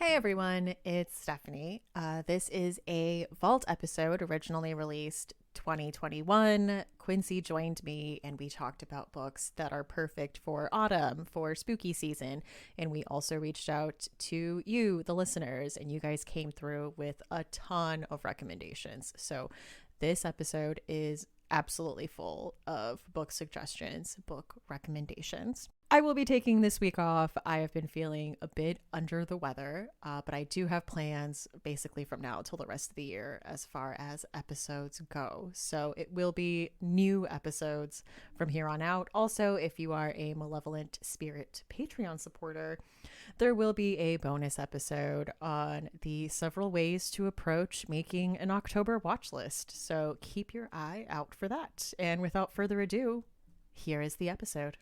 Hey everyone, it's Stephanie. This is a Vault episode originally released 2021. Quincy joined me and we talked about books that are perfect for autumn, for spooky season. And we also reached out to you, the listeners, and you guys came through with a ton of recommendations. So this episode is absolutely full of book suggestions, book recommendations. I will be taking this week off. I have been feeling a bit under the weather, but I do have plans basically from now till the rest of the year as far as episodes go. So it will be new episodes from here on out. Also, if you are a Malevolent Spirit Patreon supporter, there will be a bonus episode on the several ways to approach making an October watch list. So keep your eye out for that. And without further ado, here is the episode.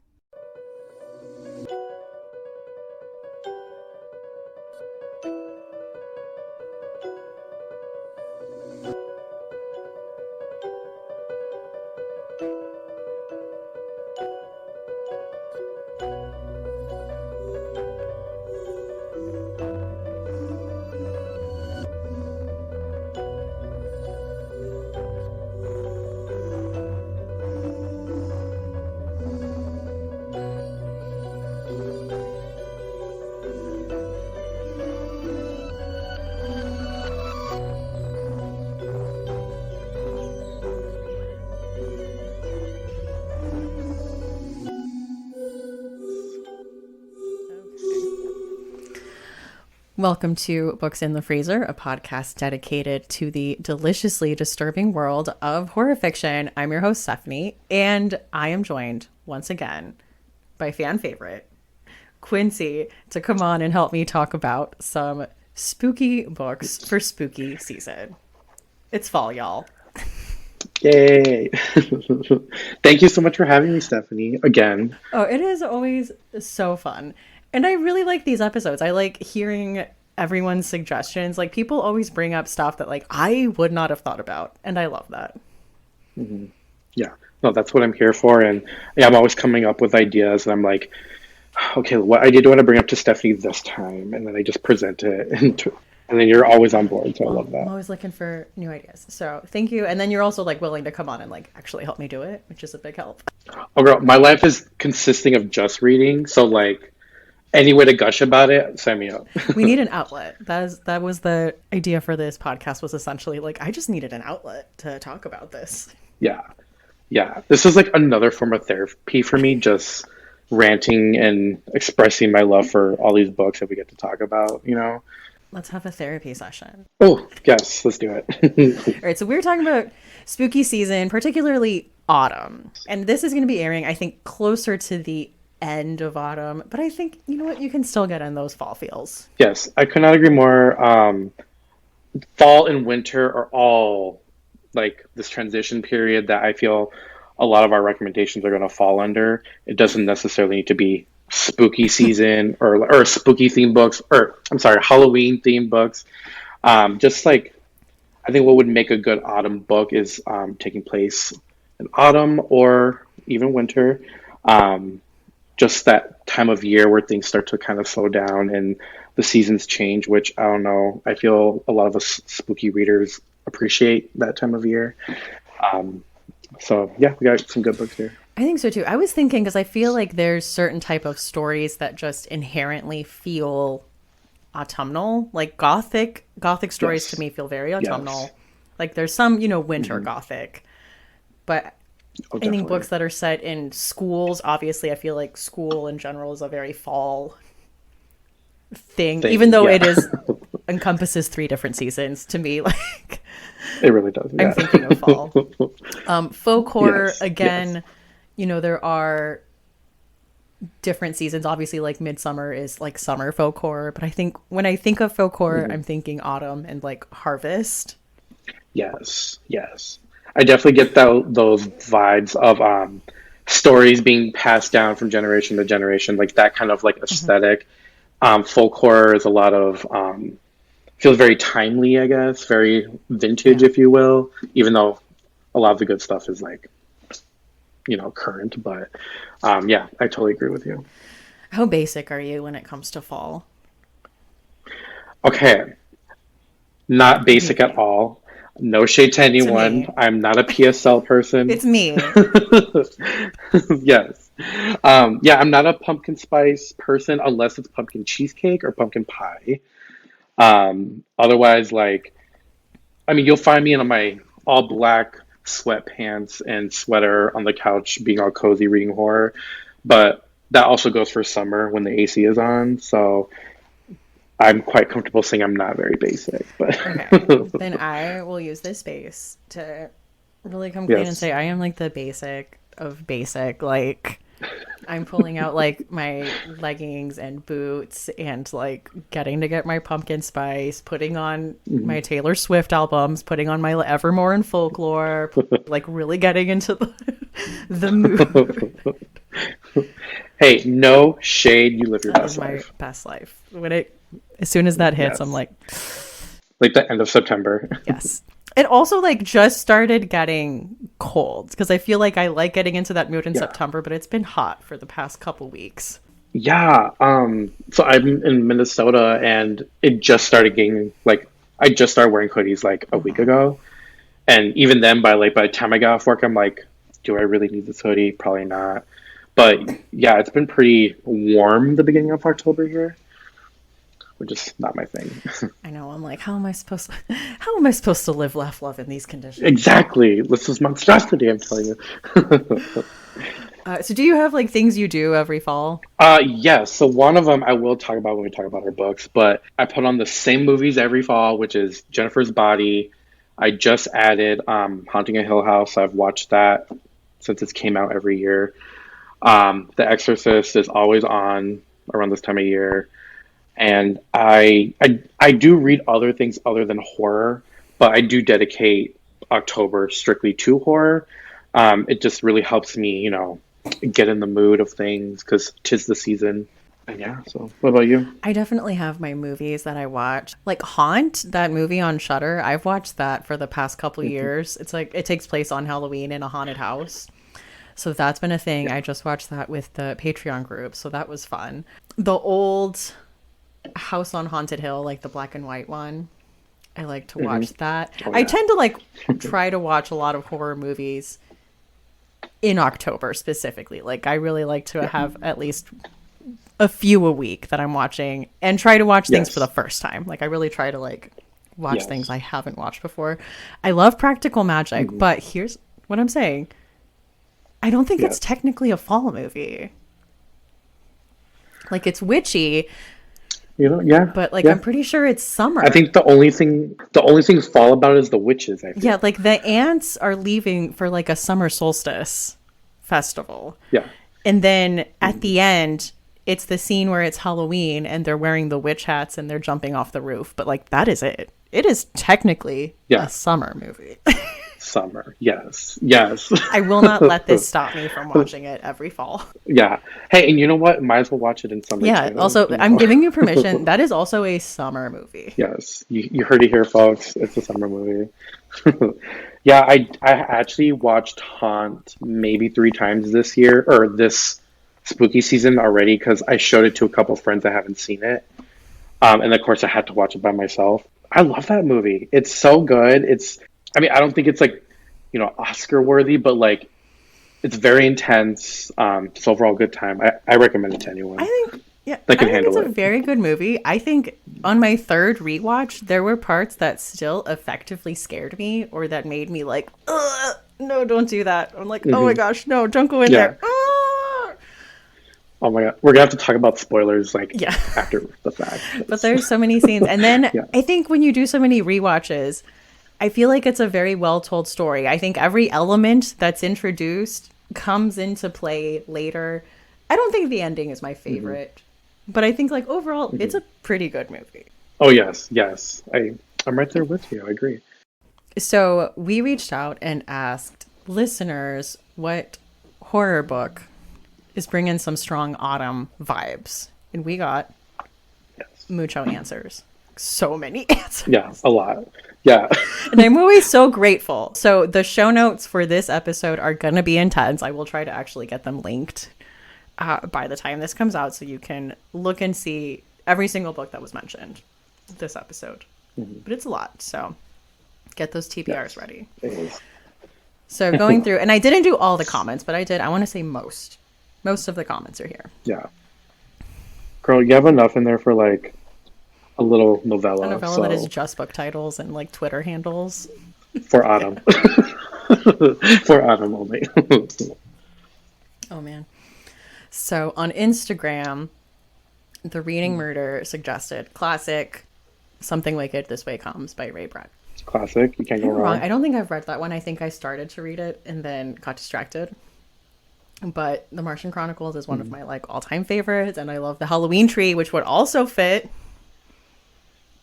Welcome to Books in the Freezer, a podcast dedicated to the deliciously disturbing world of horror fiction. I'm your host, Stephanie, and I am joined once again by fan favorite, Quincy, to come on and help me talk about some spooky books for spooky season. It's fall, y'all. Yay. Thank you so much for having me, Stephanie, again. Oh, it is always so fun. And I really like these episodes. I like hearing everyone's suggestions. Like, people always bring up stuff that, like, I would not have thought about. And I love that. hmm Yeah, no, that's what I'm here for. And yeah, I'm always coming up with ideas, and I'm like, okay, what idea do I want to bring up to Stephanie this time? And then I just present it, and then you're always on board. So I Well, love I'm that. always looking for new ideas. So thank you. And then you're also, like, willing to come on and, like, actually help me do it, which is a big help. Oh, girl, my life is consisting of just reading. So, like, any way to gush about it, sign me up. We need an outlet. That was the idea for this podcast, was essentially, like, I just needed an outlet to talk about this. Yeah, yeah. This is like another form of therapy for me, just ranting and expressing my love for all these books that we get to talk about. Let's have a therapy session. Oh, yes, let's do it. All right, so we're talking about spooky season, particularly autumn. And this is going to be airing, I think, closer to the end of autumn. But I think, you know what, you can still get in those fall feels. Yes, I could not agree more. Fall and winter are all like this transition period that I feel a lot of our recommendations are going to fall under. It doesn't necessarily need to be spooky season or spooky themed books, or I'm sorry, Halloween themed books. Just like I think what would make a good autumn book is taking place in autumn or even winter. Um, just that time of year where things start to kind of slow down and the seasons change, which I don't know. I feel a lot of us spooky readers appreciate that time of year. Um, so yeah, we got some good books here. I think so too. I was thinking, because I feel like there's certain type of stories that just inherently feel autumnal. Like gothic stories to Yes, me feel very yes. autumnal. Like there's some, winter gothic, but Oh, I think books definitely. that are set in schools, obviously, I feel like school in general is a very fall thing, even Thing, though yeah. it is encompasses three different seasons to me. Like, It really does, I'm yeah. thinking of fall. Folk horror, Yes, yes. again, there are different seasons. Obviously, like Midsummer is like summer folk horror, but I think when I think of folk horror, Mhm. I'm thinking autumn and like harvest. Yes, yes. I definitely get those vibes of stories being passed down from generation to generation, like that kind of like Mhm. aesthetic. Folk horror is a lot of feels very timely, I guess, very vintage, Yeah. if you will, even though a lot of the good stuff is like, current. But yeah, I totally agree with you. How basic are you when it comes to fall? Okay, not basic at all. No shade to To anyone. me. I'm not a PSL person. It's me. Yes. Yeah, I'm not a pumpkin spice person unless it's pumpkin cheesecake or pumpkin pie. Otherwise, like, I mean, you'll find me in my all black sweatpants and sweater on the couch being all cozy reading horror. But that also goes for summer when the AC is on. So I'm quite comfortable saying I'm not very basic. But Okay. Then I will use this space to really come clean and yes. say I am like the basic of basic. Like, I'm pulling out like my leggings and boots and like getting to get my pumpkin spice, putting on Mhm. my Taylor Swift albums, putting on my Evermore and Folklore, like really getting into the mood. Hey, no shade. You live your That is best my life. best life. As soon as that hits, I'm Yes. like, Like the end of September. yes. It also like just started getting cold because I feel like I like getting into that mood in Yeah. September, but it's been hot for the past couple weeks. Yeah. So I'm in Minnesota and it just started getting like I just started wearing hoodies like a week Hmm. ago. And even then by the time I got off work, I'm like, do I really need this hoodie? Probably not. But yeah, it's been pretty warm the beginning of October here, which is not my thing. I know. I'm like, how am I supposed to live, laugh, love in these conditions? Exactly. This is monstrosity, I'm telling you. So do you have like things you do every fall? Yes. So one of them I will talk about when we talk about our books, but I put on the same movies every fall, which is Jennifer's Body. I just added Haunting a Hill House. I've watched that since it came out every year. The Exorcist is always on around this time of year, and I do read other things other than horror, but I do dedicate October strictly to horror. It just really helps me, get in the mood of things because 'tis the season. And yeah, so what about you? I definitely have my movies that I watch. Like Haunt, that movie on Shudder. I've watched that for the past couple Mhm. years. It's like it takes place on Halloween in a haunted house. So that's been a thing. Yeah. I just watched that with the Patreon group, so that was fun. The old House on Haunted Hill, like the black and white one, I like to Hmm. watch that. Oh I yeah. tend to like try to watch a lot of horror movies in October specifically. Like I really like to Yeah. have at least a few a week that I'm watching and try to watch things for the Yes. first time. Like I really try to like watch things Yes. I haven't watched before. I love practical magic, Hmm. but here's what I'm saying. I don't think it's Yes. technically a fall movie. Like it's witchy, Yeah, but like I'm yeah. pretty sure it's I summer. think the only thing fall about is the witches, I Yeah, feel. like the ants are leaving for like a summer solstice festival. Yeah. And then at Hmm. the end, it's the scene where it's Halloween and they're wearing the witch hats and they're jumping off the roof. But like that is it. It is technically a Yeah. summer movie. Summer. Yes. Yes. I will not let this stop me from watching it every fall. Yeah. Hey, and you know what? Might as well watch it in summer Yeah, too, also, I'm giving you permission. That is also a summer movie. Yes, you heard it here, folks. It's a summer movie. Yeah, I actually watched Haunt maybe 3 times this year or this spooky season already because I showed it to a couple friends that haven't seen it. And of course I had to watch it by myself. I love that movie. It's so good. I mean, I don't think it's like, Oscar worthy, but like it's very intense. It's overall a good time. I recommend it to I anyone think, yeah, that I can think it's handle a it. very good movie. I think on my third rewatch, there were parts that still effectively scared me or that made me like, ugh, no, don't do that. I'm like, oh my Hmm. gosh, no, don't go in Yeah. there. Ah! Oh my God. We're gonna have to talk about spoilers like Yeah. after the fact. But there's so many scenes. And then Yeah. I think when you do so many rewatches, I feel like it's a very well told story. I think every element that's introduced comes into play later. I don't think the ending is my Hmm. favorite, but I think like overall it's Hmm. a pretty good movie. Oh yes, yes. I'm right there with you. I agree. So we reached out and asked listeners what horror book is bringing some strong autumn vibes. And we got Yes. mucho answers. So many answers. Yeah, a lot. Yeah. And I'm always so grateful. So the show notes for this episode are going to be intense. I will try to actually get them linked by the time this comes out so you can look and see every single book that was mentioned. this episode. Mm-hmm. But it's a lot, so get those TBRs ready. It is. So going through, and I didn't do all the comments, but I want to say most of the comments are here. Yeah. Girl, you have enough in there for like a little novella. A novella that is just book titles and like Twitter handles. For autumn. For autumn only. Oh man. So on Instagram, the Reading Murder suggested classic Something Wicked This Way Comes by Ray Brad. Classic. You can't go wrong. I don't think I've read that one. I think I started to read it and then got distracted. But The Martian Chronicles is one of my like all-time favorites, and I love The Halloween Tree, which would also fit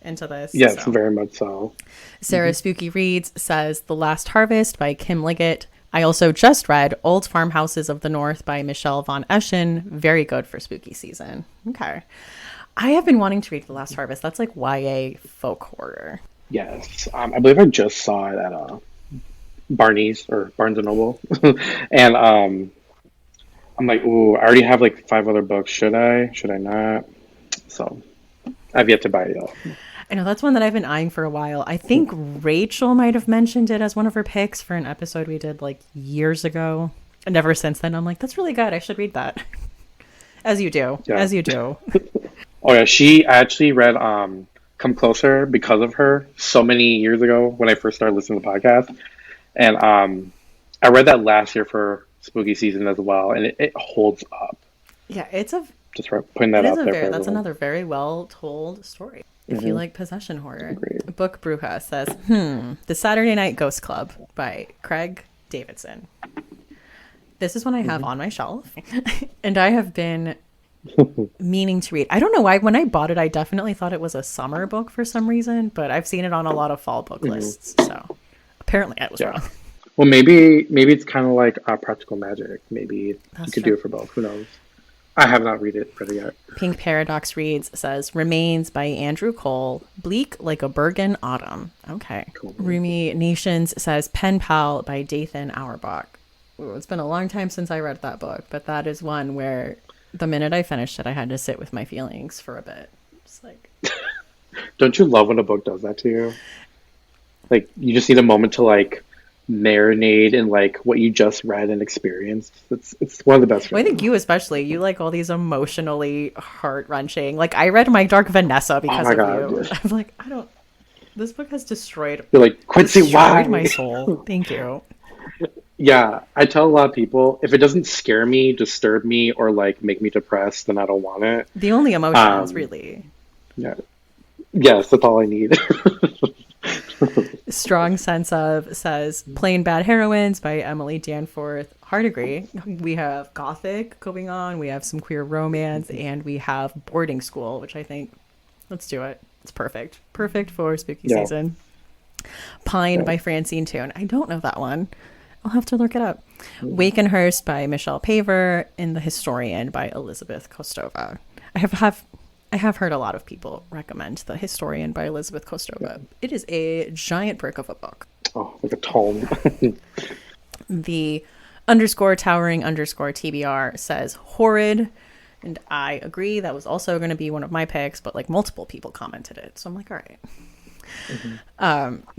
into this. Yes, so. Very much so. Sarah Spooky Reads says The Last Harvest by Kim Liggett. I also just read Old Farmhouses of the North by Michelle von Eschen. Very good for spooky season. Okay. I have been wanting to read The Last Harvest. That's like YA folk horror. Yes. I believe I just saw it at Barney's or Barnes and Noble. And I'm like, ooh, I already have like 5 other books. Should I? Should I not? So I've yet to buy it though. I know that's one that I've been eyeing for a while. I think Rachel might have mentioned it as one of her picks for an episode we did like years ago. And ever since then, I'm like, that's really good. I should read that. As you do. Yeah. As you do. Oh yeah, she actually read Come Closer because of her so many years ago when I first started listening to the podcast. And I read that last year for spooky season as well, and it holds up. Yeah, it's a just putting that out there. That's another very well told story. If you like possession horror. Agreed. Book Bruja says, The Saturday Night Ghost Club by Craig Davidson. This is one I have on my shelf, and I have been meaning to read. I don't know why. When I bought it, I definitely thought it was a summer book for some reason, but I've seen it on a lot of fall book lists, so apparently I was wrong. Well, maybe it's kind of like Practical Magic. Maybe That's you could true. do it for both. Who knows? I have not read it yet. Pink Paradox Reads says Remains by Andrew Cole. Bleak like a Bergen autumn. Okay. Cool. Rumi Nations says Pen Pal by Dathan Auerbach. Ooh, it's been a long time since I read that book, but that is one where the minute I finished it, I had to sit with my feelings for a bit. It's like, don't you love when a book does that to you? Like you just need a moment to like marinate in like what you just read and experienced. It's one of the best. Well, I think you especially. You like all these emotionally heart-wrenching. Like I read My Dark Vanessa because of you. Dude. I'm like, this book has destroyed. You're like, Quincy, why? My soul. Thank you. Yeah, I tell a lot of people if it doesn't scare me, disturb me, or like make me depressed, then I don't want it. The only emotions, really. Yeah. Yes, that's all I need. Strong Sense of says Plain Bad Heroines by Emily Danforth. Hard agree. We have gothic going on, we have some queer romance, and we have boarding school, which I think, let's do it. It's perfect for spooky season. Pine by Francine Toon. I don't know that one. I'll have to look it up. Wakenhurst by Michelle Paver and The Historian by Elizabeth Kostova. I have heard a lot of people recommend The Historian by Elizabeth Kostova. It is a giant brick of a book. Oh, like a tome. The _towering _TBR says horrid. And I agree. That was also going to be one of my picks, but like multiple people commented it. So I'm like, all right.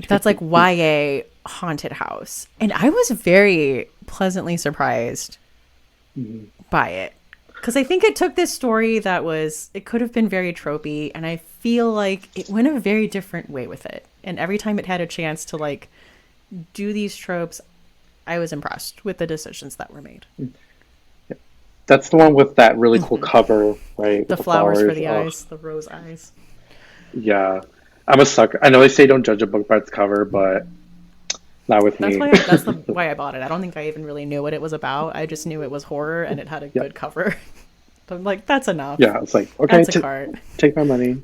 That's like YA haunted house. And I was very pleasantly surprised by it. Because I think it took this story it could have been very tropey, and I feel like it went a very different way with it. And every time it had a chance to like do these tropes, I was impressed with the decisions that were made. That's the one with that really cool cover, right? The flowers for the eyes, the rose eyes. Yeah. I'm a sucker. I know they say don't judge a book by its cover, but not with me. That's why I bought it. I don't think I even really knew what it was about. I just knew it was horror and it had a good cover. I'm like, that's enough. Yeah, it's like, okay, take my money.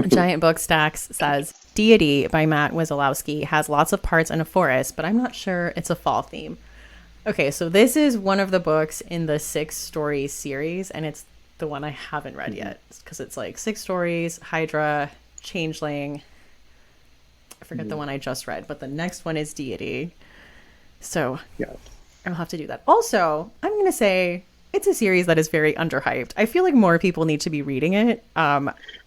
Giant Book Stacks says Deity by Matt Wazolowski has lots of parts in a forest, but I'm not sure it's a fall theme. Okay, so this is one of the books in the 6-story series, and it's the one I haven't read yet because it's like 6 stories, Hydra, Changeling. I forget the one I just read, but the next one is Deity. So yes. I'll have to do that. Also, I'm going to say It's a series that is very underhyped. I feel like more people need to be reading it.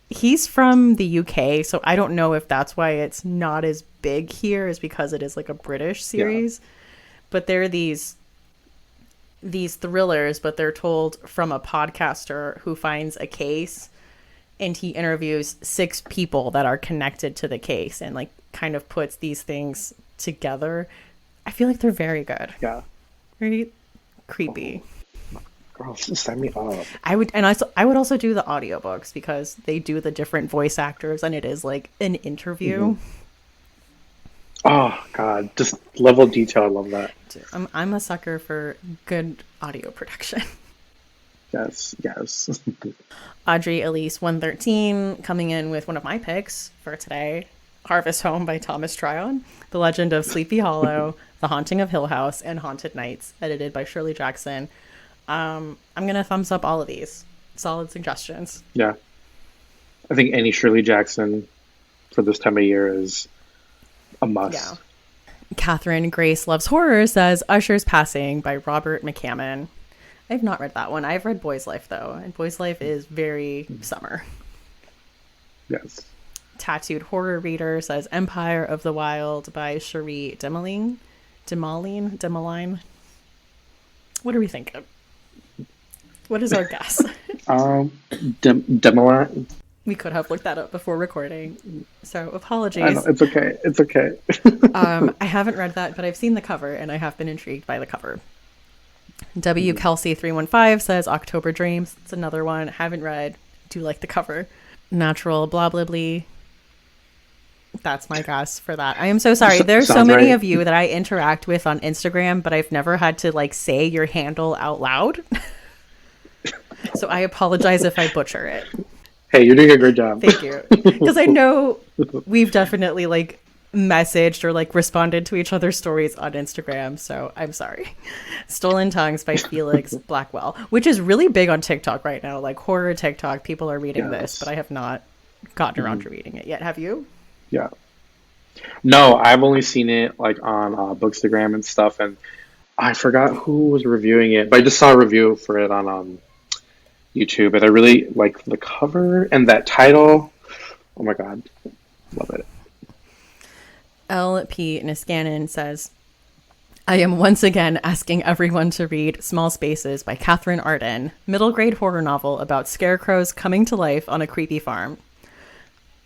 He's from the UK, so I don't know if that's why it's not as big here, is because it is like a British Yeah. series. But they're these thrillers, but they're told from a podcaster who finds a case and he interviews 6 people that are connected to the case and like kind of puts these things together. I feel like they're very good. Yeah. Very creepy. Girl, sign me up. I would also do the audiobooks because they do the different voice actors and it is like an interview. Oh God, just level of detail. I love that. I'm a sucker for good audio production. Yes, yes. Audrey Elise 113 coming in with one of my picks for today. Harvest Home by Thomas Tryon, The Legend of Sleepy Hollow, The Haunting of Hill House, and Haunted Nights, edited by Shirley Jackson. I'm going to thumbs up all of these. Solid suggestions. Yeah. I think any Shirley Jackson for this time of year is a must. Yeah. Catherine Grace Loves Horror says Usher's Passing by Robert McCammon. I've not read that one. I've read Boy's Life, though, and Boy's Life is very summer. Yes. Tattooed Horror Reader says Empire of the Wild by Cherie Demaline. What are we thinking? What is our guess? Demoline. We could have looked that up before recording, so apologies. I know, it's okay. It's okay. I haven't read that, but I've seen the cover, and I have been intrigued by the cover. W. Kelsey 315 says October Dreams. It's another one. Haven't read. Do like the cover. Natural blah blah blah. That's my guess for that. I am so sorry. There's so many of you that I interact with on Instagram, but I've never had to like say your handle out loud. So I apologize if I butcher it. Hey, you're doing a great job. Thank you. Because I know we've definitely like messaged or like responded to each other's stories on Instagram. So I'm sorry. Stolen Tongues by Felix Blackwell, which is really big on TikTok right now. Like horror TikTok, people are reading this, but I have not gotten around to reading it yet. Have you? Yeah. No, I've only seen it like on Bookstagram and stuff, and I forgot who was reviewing it, but I just saw a review for it on YouTube, and I really like the cover and that title. Oh my God, love it. L.P. Niskanen says, I am once again asking everyone to read Small Spaces by Catherine Arden, middle grade horror novel about scarecrows coming to life on a creepy farm.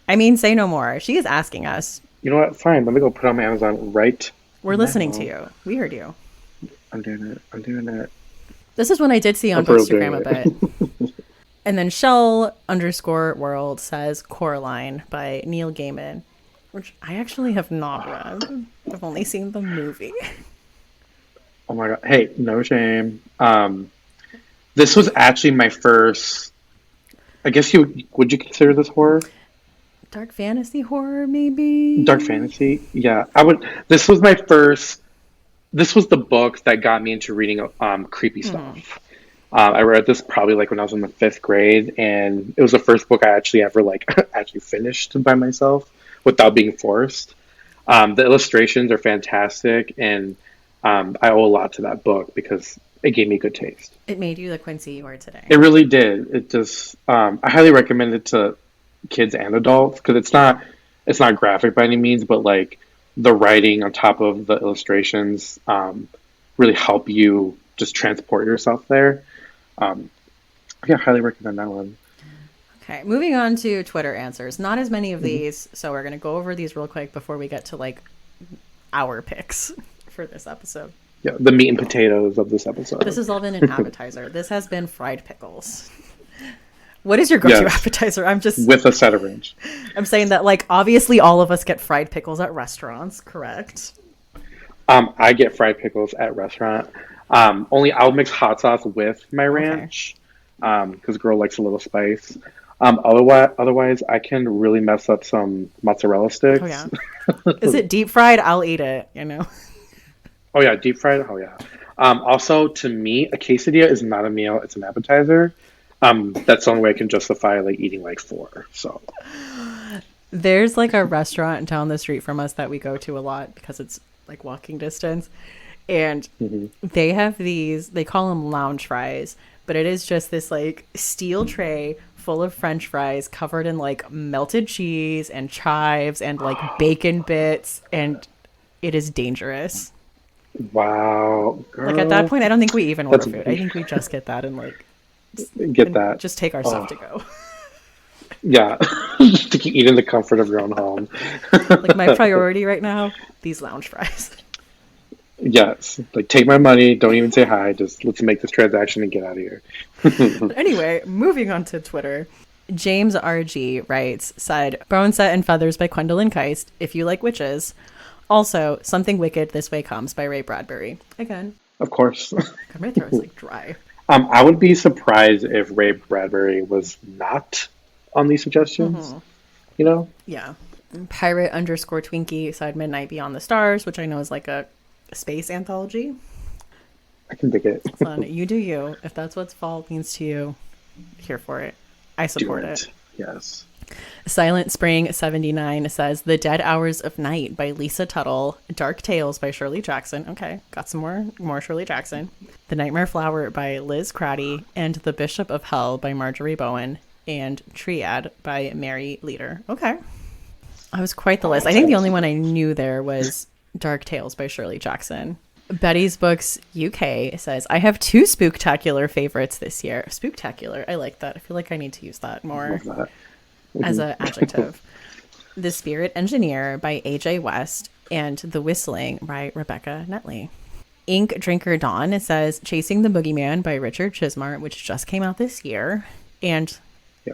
I mean, say no more. She is asking us. You know what? Fine. Let me go put it on my Amazon right We're listening to you. We heard you. I'm doing it. This is one I did see on Bookstagram a bit. And then Shell_world says Coraline by Neil Gaiman, which I actually have not read. I've only seen the movie. Oh my God. Hey, no shame. This was actually my first, I guess would you consider this horror? Dark fantasy horror, maybe? Dark fantasy? Yeah. This was the book that got me into reading creepy stuff. I read this probably like when I was in the 5th grade, and it was the first book I actually ever like actually finished by myself without being forced. The illustrations are fantastic, and I owe a lot to that book because it gave me good taste. It made you the Quincy you are today. It really did. It just I highly recommend it to kids and adults because it's not graphic by any means, but like the writing on top of the illustrations really help you just transport yourself there. Yeah, highly recommend that one. Okay, moving on to Twitter answers. Not as many of these, so we're going to go over these real quick before we get to like our picks for this episode. Yeah, the meat and potatoes of this episode. This has all been an appetizer. This has been fried pickles. What is your go-to appetizer? I'm just with a set of range. I'm saying that like obviously all of us get fried pickles at restaurants, correct? I get fried pickles at restaurant. Only I'll mix hot sauce with my ranch because girl likes a little spice. Otherwise, I can really mess up some mozzarella sticks. Oh yeah. Is it deep fried? I'll eat it. You know. Oh yeah, deep fried. Oh yeah. Also, to me, a quesadilla is not a meal; it's an appetizer. That's the only way I can justify like eating like 4. So there's like a restaurant down the street from us that we go to a lot because it's like walking distance. And Mhm. they have these, they call them lounge fries, but it is just this like steel tray full of French fries covered in like melted cheese and chives and like bacon bits. And it is dangerous. Wow, Like at that girl, point, I don't think we even order that's food. I think we just get that and like, get and that. just take our stuff Oh, to go. yeah, to eat in the comfort of your own home. Like my priority right now, these lounge fries. Yes, like take my money. Don't even say hi. Just let's make this transaction and get out of here. But anyway, moving on to Twitter. James RG writes, said, Bone Set and Feathers by Gwendolyn Keist, if you like witches. Also, Something Wicked This Way Comes by Ray Bradbury. Again, Of course. God, my throat is like dry. I would be surprised if Ray Bradbury was not on these suggestions. Mm-hmm. You know? Yeah. Pirate underscore Twinkie said Midnight Beyond the Stars, which I know is like a space anthology. I can dig it. Son, you do you. If that's what fall means to you, here for it. I Do support it. it. Yes. Silent Spring 79 says The Dead Hours of Night by Lisa Tuttle, Dark Tales by Shirley Jackson. Okay, got some more Shirley Jackson. The Nightmare Flower by Liz Craddy, and The Bishop of Hell by Marjorie Bowen, and Triad by Mary Leader. Okay. I was quite the list. I think the only one I knew there was Dark Tales by Shirley Jackson. Betty's Books UK says, I have two spooktacular favorites this year. Spooktacular. I like that. I feel like I need to use that more Love that. as an adjective. The Spirit Engineer by AJ West and The Whistling by Rebecca Netley. Ink Drinker Dawn says Chasing the Boogeyman by Richard Chismart, which just came out this year. And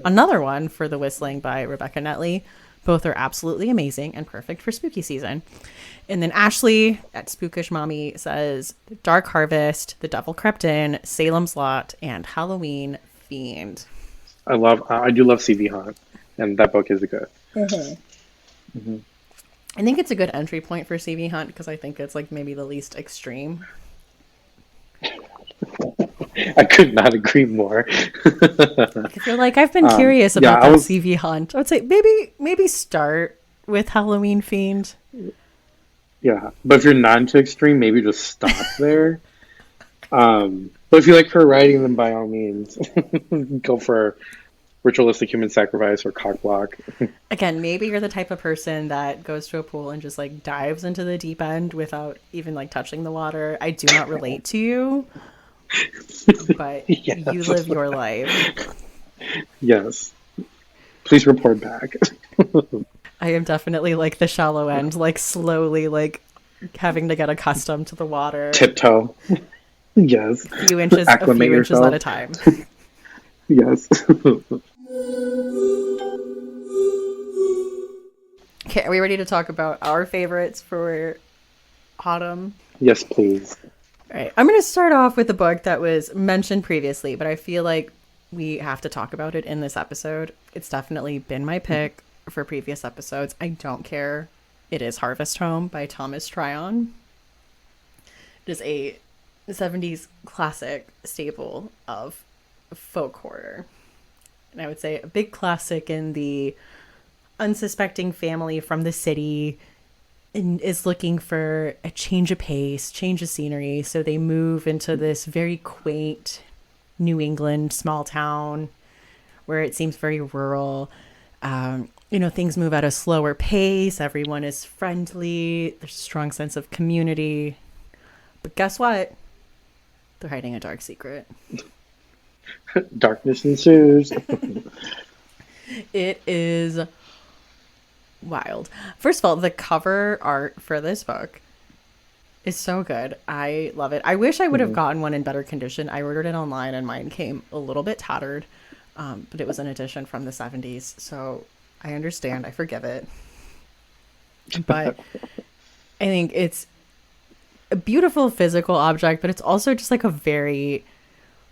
another one for The Whistling by Rebecca Netley. Both are absolutely amazing and perfect for spooky season. And then Ashley at Spookish Mommy says Dark Harvest, The Devil Crept In, Salem's Lot, and Halloween Fiend. I do love C.V. Hunt, and that book is good. Mm-hmm. I think it's a good entry point for C.V. Hunt because I think it's like maybe the least extreme. I could not agree more. If you're like, I've been curious about that C.V. Hunt, I would say maybe start with Halloween Fiend. Yeah, but if you're not into extreme, maybe just stop there. But if you like her writing, then by all means, go for ritualistic human sacrifice or cock block. Again, maybe you're the type of person that goes to a pool and just like dives into the deep end without even like touching the water. I do not relate to you, but Yes. you live your life. Yes. Please report back. I am definitely like the shallow end, like slowly like having to get accustomed to the water. Tiptoe. Yes. A few inches Acclimate yourself. at a time. Yes. Okay, are we ready to talk about our favorites for autumn? Yes, please. All right, I'm going to start off with a book that was mentioned previously, but I feel like we have to talk about it in this episode. It's definitely been my pick for previous episodes. I don't care. It is Harvest Home by Thomas Tryon. It is a 70s classic staple of folk horror. And I would say a big classic in the unsuspecting family from the city and is looking for a change of pace, change of scenery. So they move into this very quaint New England small town where it seems very rural. Things move at a slower pace. Everyone is friendly. There's a strong sense of community. But guess what? They're hiding a dark secret. Darkness ensues. It is wild. First of all, the cover art for this book is so good. I love it. I wish I would have gotten one in better condition. I ordered it online and mine came a little bit tattered, but it was an edition from the 70s. So I understand. I forgive it. But I think it's a beautiful physical object, but it's also just like a very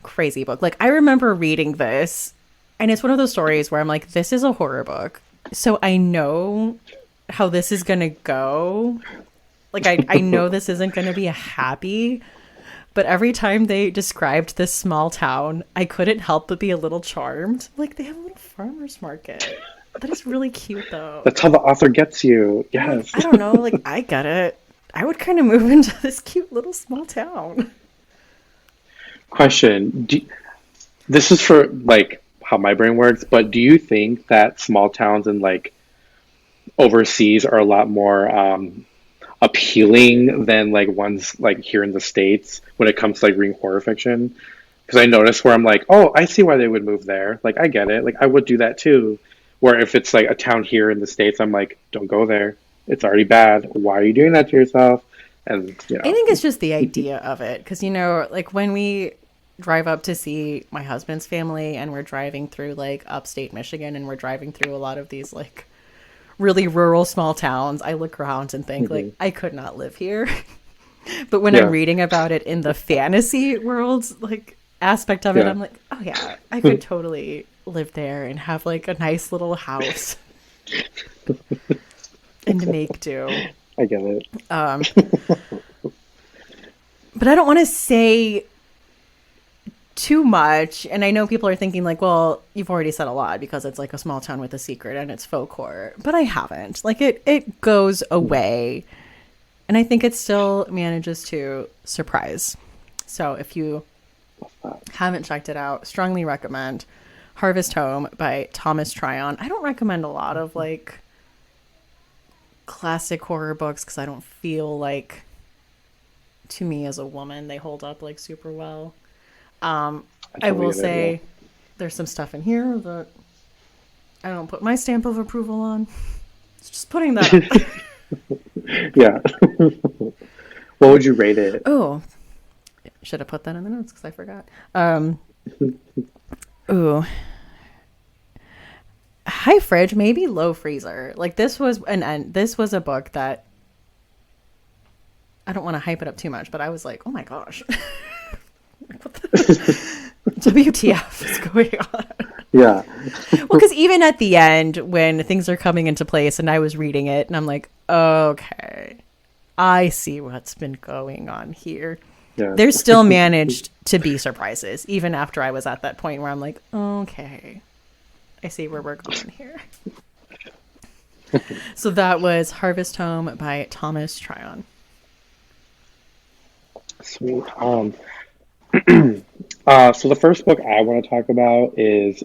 crazy book. Like I remember reading this and it's one of those stories where I'm like, this is a horror book. So I know how this is going to go. Like I know this isn't going to be a happy, but every time they described this small town, I couldn't help but be a little charmed. Like they have a little farmer's market. That is really cute though. That's how the author gets you. Yes. I don't know. Like I get it. I would kind of move into this cute little small town. Question. This is for like how my brain works, but do you think that small towns and like overseas are a lot more appealing than like ones like here in the States when it comes to like reading horror fiction? Because I notice where I'm like, oh, I see why they would move there. Like, I get it. Like, I would do that too. Where if it's like a town here in the States, I'm like, don't go there. It's already bad. Why are you doing that to yourself? And, I think it's just the idea of it. Because, like when we drive up to see my husband's family and we're driving through like upstate Michigan and we're driving through a lot of these like really rural small towns, I look around and think, like, Mhm. I could not live here. But when I'm Yeah, reading about it in the fantasy world, like, aspect of it, yeah. I'm like, oh yeah, I could totally live there and have like a nice little house and make do. I get it. Um, but I don't want to say too much. And I know people are thinking, like, well, you've already said a lot because it's like a small town with a secret and it's folk horror. But I haven't. Like, it goes away. And I think it still manages to surprise. So if you haven't checked it out, strongly recommend Harvest Home by Thomas Tryon. I don't recommend a lot of like classic horror books because I don't feel like, to me as a woman, they hold up like super well. Um, I I totally will get it. Yeah. say there's some stuff in here that I don't put my stamp of approval on. It's just putting that out there. Yeah. What would you rate it? Oh, should have put that in the notes because I forgot. Um, ooh, high fridge, maybe low freezer. Like this was a book that I don't want to hype it up too much, but I was like, oh my gosh, what the WTF is going on? Yeah. Well, because even at the end, when things are coming into place, and I was reading it, and I'm like, okay, I see what's been going on here. Yeah. There's still managed to be surprises, even after I was at that point where I'm like, okay, I see where we're going here. So that was Harvest Home by Thomas Tryon. Sweet. So the first book I want to talk about is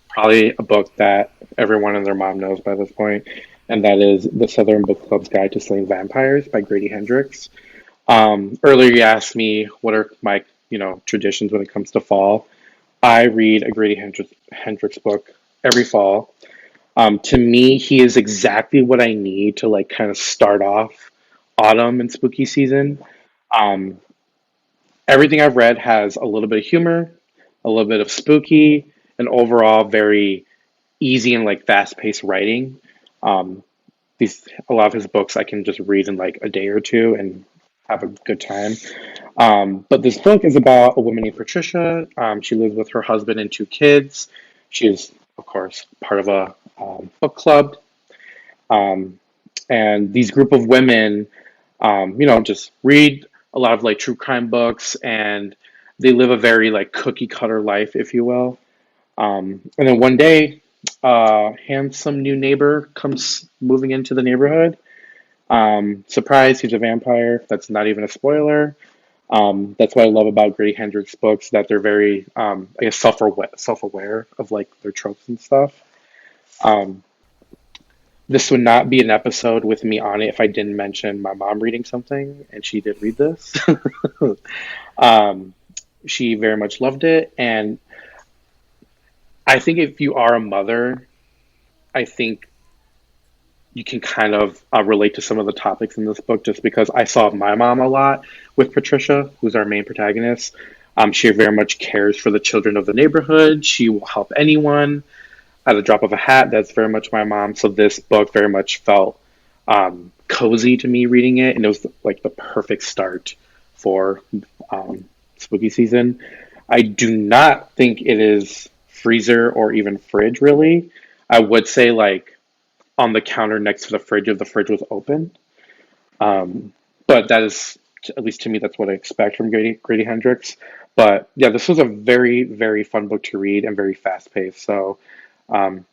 probably a book that everyone and their mom knows by this point, and that is The Southern Book Club's Guide to Slaying Vampires by Grady Hendrix. Earlier you asked me what are my, traditions when it comes to fall. I read a Hendrix book every fall. To me, he is exactly what I need to like kind of start off autumn and spooky season. Um, Everything I've read has a little bit of humor, a little bit of spooky, and overall very easy and like fast paced writing. Um, these A lot of his books I can just read in like a day or two and have a good time. But this book is about a woman named Patricia. She lives with her husband and two kids. She is, of course, part of a book club. Um, and these group of women, just read a lot of like true crime books and they live a very like cookie cutter life, if you will. And then one day, a handsome new neighbor comes moving into the neighborhood. Surprise, he's a vampire. That's not even a spoiler. That's what I love about Grady Hendrix books, that they're very, I guess, self-aware of like their tropes and stuff. Um, this would not be an episode with me on it if I didn't mention my mom reading something, and she did read this. um, she very much loved it, and I think if you are a mother, I think you can kind of relate to some of the topics in this book just because I saw my mom a lot with Patricia, who's our main protagonist. She very much cares for the children of the neighborhood. She will help anyone at a drop of a hat. That's very much my mom. So this book very much felt cozy to me reading it, and it was like the perfect start for spooky season. I do not think it is freezer or even fridge really. I would say like on the counter next to the fridge if the fridge was open. Um, but that is, at least to me, that's what I expect from Grady Hendrix. But yeah, this was a very, very fun book to read and very fast paced. So um,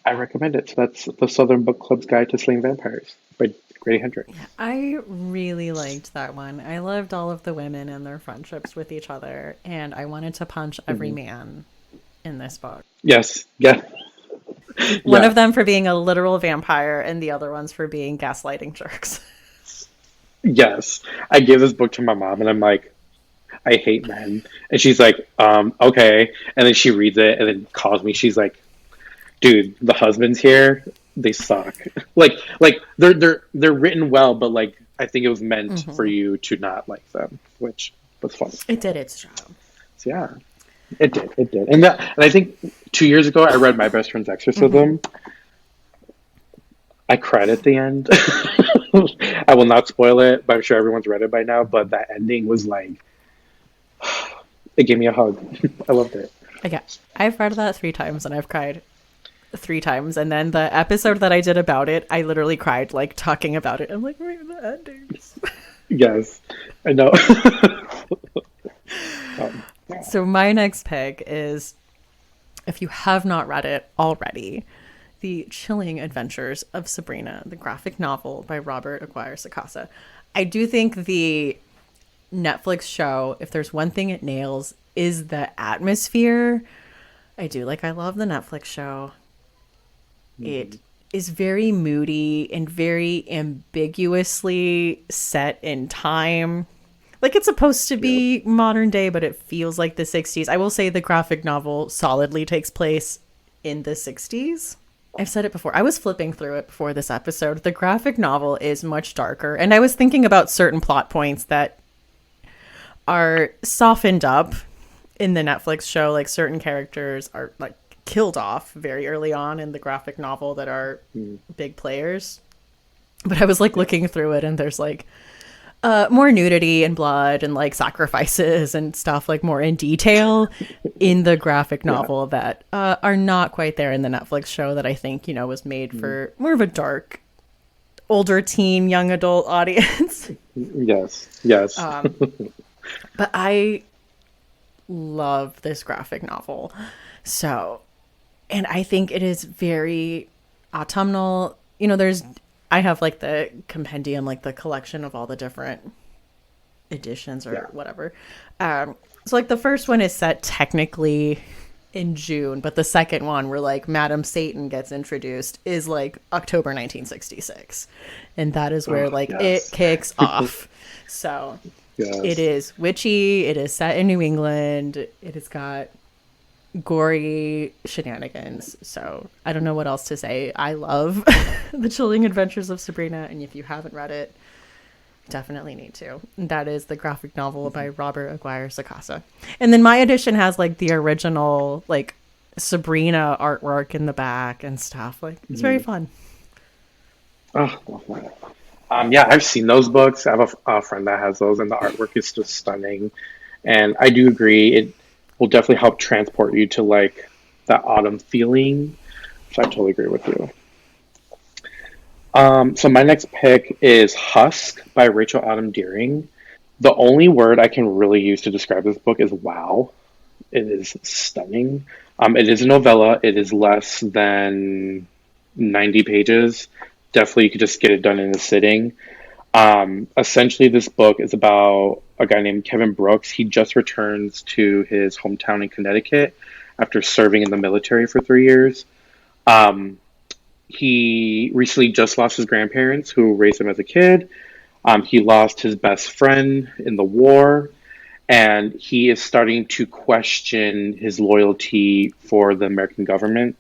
I recommend it. So that's The Southern Book Club's Guide to Slaying Vampires by Grady Hendrix. I really liked that one. I loved all of the women and their friendships with each other, and I wanted to punch every Hmm. man in this book. Yes. Yeah. One Yeah. of them for being a literal vampire, and the other ones for being gaslighting jerks. Yes. I gave this book to my mom, and I'm like, I hate men, and she's like, okay, and then she reads it and then calls me. She's like, dude, the husbands here, they suck. like they're written well, but like I think it was meant for you to not like them, which was funny. It did its job. So yeah, it did, and I think 2 years ago I read My Best Friend's Exorcism. I cried at the end. I will not spoil it, but I'm sure everyone's read it by now. But that ending was like, it gave me a hug. I loved it. Okay, I've read that 3 times and I've cried 3 times. And then the episode that I did about it, I literally cried like talking about it. I'm like, wait, the endings. Yes, I know. Yeah. So my next pick is, if you have not read it already, The Chilling Adventures of Sabrina, the graphic novel by Robert Aguirre Sacasa. I do think the Netflix show, if there's one thing it nails, is the atmosphere. I love the Netflix show. It is very moody and very ambiguously set in time. Like it's supposed to Yep. be modern day, but it feels like the 60s. I will say the graphic novel solidly takes place in the 60s. I've said it before. I was flipping through it before this episode. The graphic novel is much darker. And I was thinking about certain plot points that are softened up in the Netflix show. Like certain characters are like killed off very early on in the graphic novel that are big players. But I was like looking through it and there's like more nudity and blood and like sacrifices and stuff like more in detail in the graphic Yeah. novel that are not quite there in the Netflix show that I think, was made for more of a dark, older teen, young adult audience. Yes. Yes. But I love this graphic novel. So, and I think it is very autumnal. I have like the compendium, like the collection of all the different editions or Yeah. whatever. So like the first one is set technically in June, but the second one where like Madam Satan gets introduced is like October 1966. And that is where Oh, like it yes. kicks off. So it Yes. is witchy, it is set in New England, it has got gory shenanigans. So I don't know what else to say. I love The Chilling Adventures of Sabrina, and if you haven't read it, definitely need to. That is the graphic novel by Robert Aguirre Sacasa. And then my edition has like the original like Sabrina artwork in the back and stuff. Like it's very fun. Oh, wow. Yeah, I've seen those books. I have a friend that has those, and the artwork is just stunning. And I do agree, it will definitely help transport you to like that autumn feeling. So I totally agree with you. So my next pick is Husk by Rachel Autumn Deering. The only word I can really use to describe this book is wow. It is stunning. It is a novella. It is less than 90 pages. Definitely, you could just get it done in a sitting. Essentially, this book is about a guy named Kevin Brooks. He just returns to his hometown in Connecticut after serving in the military for 3 years. Um, he recently just lost his grandparents who raised him as a kid. He lost his best friend in the war, and he is starting to question his loyalty for the American government.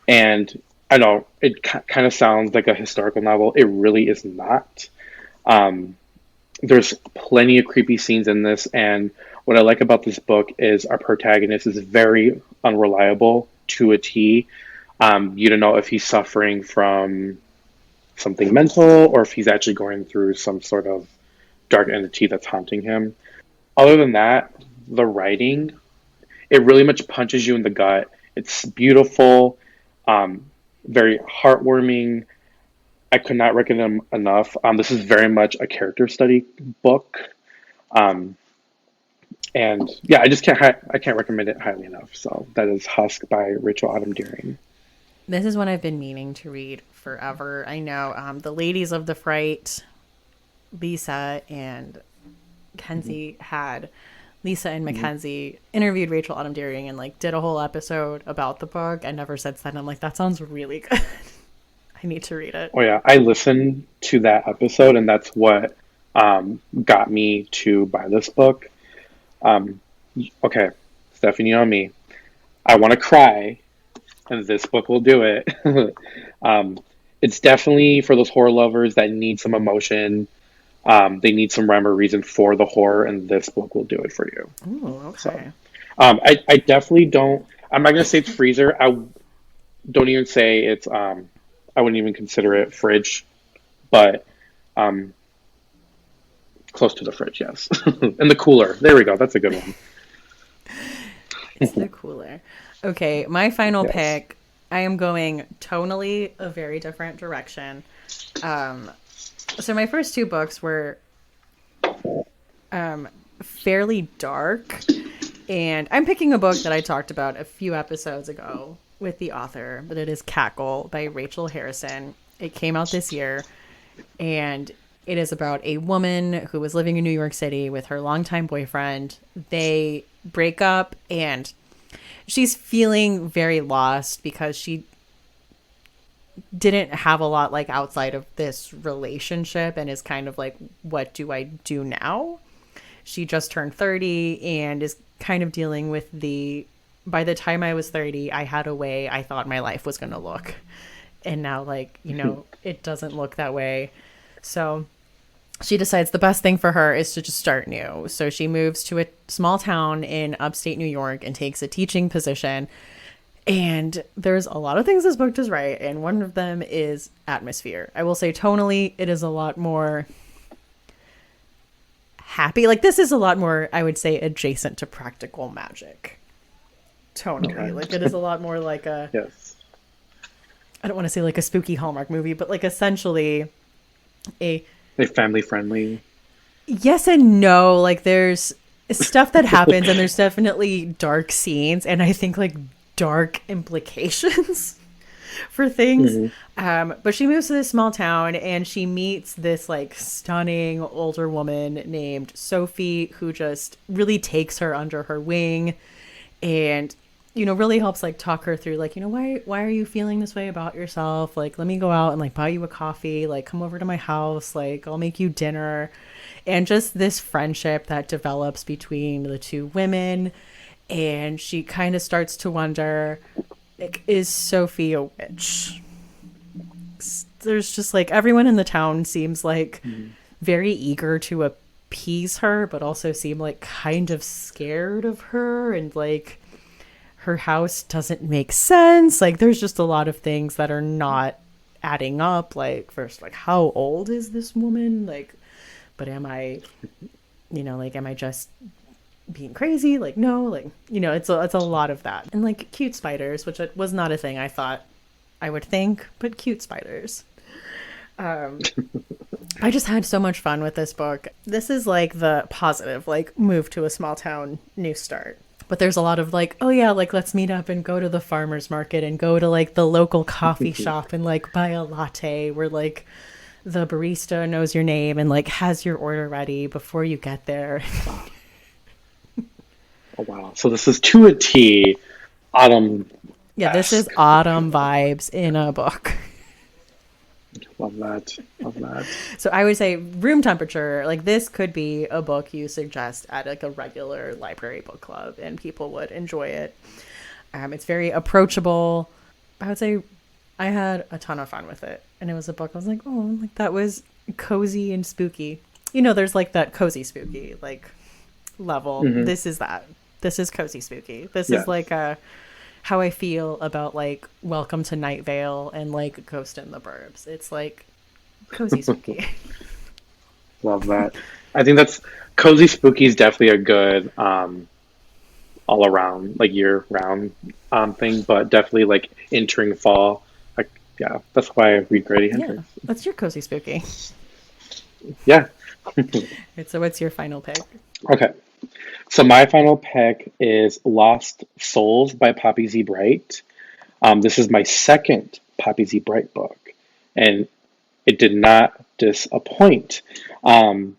And I know it kind of sounds like a historical novel. It really is not. Um, there's plenty of creepy scenes in this, and what I like about this book is our protagonist is very unreliable to a T. You don't know if he's suffering from something mental or if he's actually going through some sort of dark entity that's haunting him. Other than that, the writing, it really much punches you in the gut. It's beautiful, um, very heartwarming. I could not recommend them enough. This is very much a character study book, um, and yeah, I can't recommend it highly enough. So that is Husk by Rachel Autumn Deering. This is one I've been meaning to read forever. I know the ladies of the Fright, Lisa and Mhm. Kenzie had Lisa and Mackenzie interviewed Rachel Autumn Deering and like did a whole episode about the book. I never said that. I'm like, that sounds really good. I need to read it. Oh yeah, I listened to that episode, and that's what got me to buy this book. Um, okay, Stephanie, you know me. I want to cry, and this book will do it. um, it's definitely for those horror lovers that need some emotion. They need some rhyme or reason for the horror, and this book will do it for you. Ooh, So, okay. I definitely don't. I'm not gonna say it's freezer. I don't even say it's. I wouldn't even consider it fridge, but um, close to the fridge, yes, and the cooler. There we go. That's a good one. It's the cooler. Okay, my final Yes. pick. I am going tonally a very different direction. Um, so my first two books were um, fairly dark, and I'm picking a book that I talked about a few episodes ago with the author, but it is Cackle by Rachel Harrison. It came out this year, and it is about a woman who was living in New York City with her longtime boyfriend. They break up, and she's feeling very lost because she didn't have a lot like outside of this relationship and is kind of like, what do I do now? She just turned 30 and is kind of dealing with the, by the time I was 30, I had a way I thought my life was going to look. And now, like, it doesn't look that way. So she decides the best thing for her is to just start new. So she moves to a small town in upstate New York and takes a teaching position. And there's a lot of things this book does right, and one of them is atmosphere. I will say tonally, it is a lot more happy. Like, this is a lot more, I would say, adjacent to practical magic. Tonally. Like, it Okay. is a lot more like a, Yes. I don't want to say like a spooky Hallmark movie, but like essentially a A family friendly. yes and no. Like, there's stuff that happens, and there's definitely dark scenes, and I think like dark implications for things. Hmm. But she moves to this small town and she meets this like stunning older woman named Sophie who just really takes her under her wing and really helps like talk her through like, why are you feeling this way about yourself? Like, let me go out and like buy you a coffee, like come over to my house, like I'll make you dinner. And just this friendship that develops between the two women, and she kind of starts to wonder, like, is Sophie a witch? There's just like everyone in the town seems like very eager to appease her, but also seem like kind of scared of her, and like her house doesn't make sense. Like, there's just a lot of things that are not adding up. Like, first, like, how old is this woman? Like, but am I, like, am I just being crazy? Like, no, like, it's a lot of that. And like cute spiders, which was not a thing I thought I would think, but cute spiders. I just had so much fun with this book. This is like the positive, like move to a small town, new start. But there's a lot of like, oh yeah, like let's meet up and go to the farmer's market and go to like the local coffee shop and like buy a latte where like the barista knows your name and like has your order ready before you get there. Oh wow. So this is to a T autumn Yeah, this is esque. autumn vibes in a book. Love that. Love that. So I would say room temperature, like this could be a book you suggest at like a regular library book club and people would enjoy it. It's very approachable. I would say I had a ton of fun with it. And it was a book I was like, oh, like that was cozy and spooky. There's like that cozy spooky like level. Hmm. This is that. This is cozy spooky. This is Yes. like a how I feel about like Welcome to Night Vale and like Ghost in the Burbs. It's like cozy spooky. Love that. I think that's cozy spooky is definitely a good all around like year round thing, but definitely like entering fall. Like yeah, that's why I read Grady Yeah, Hendrix. that's your cozy spooky. Yeah. Right, so what's your final pick? Okay. So my final pick is Lost Souls by Poppy Z. Bright. This is my second Poppy Z Bright book, and it did not disappoint. Um,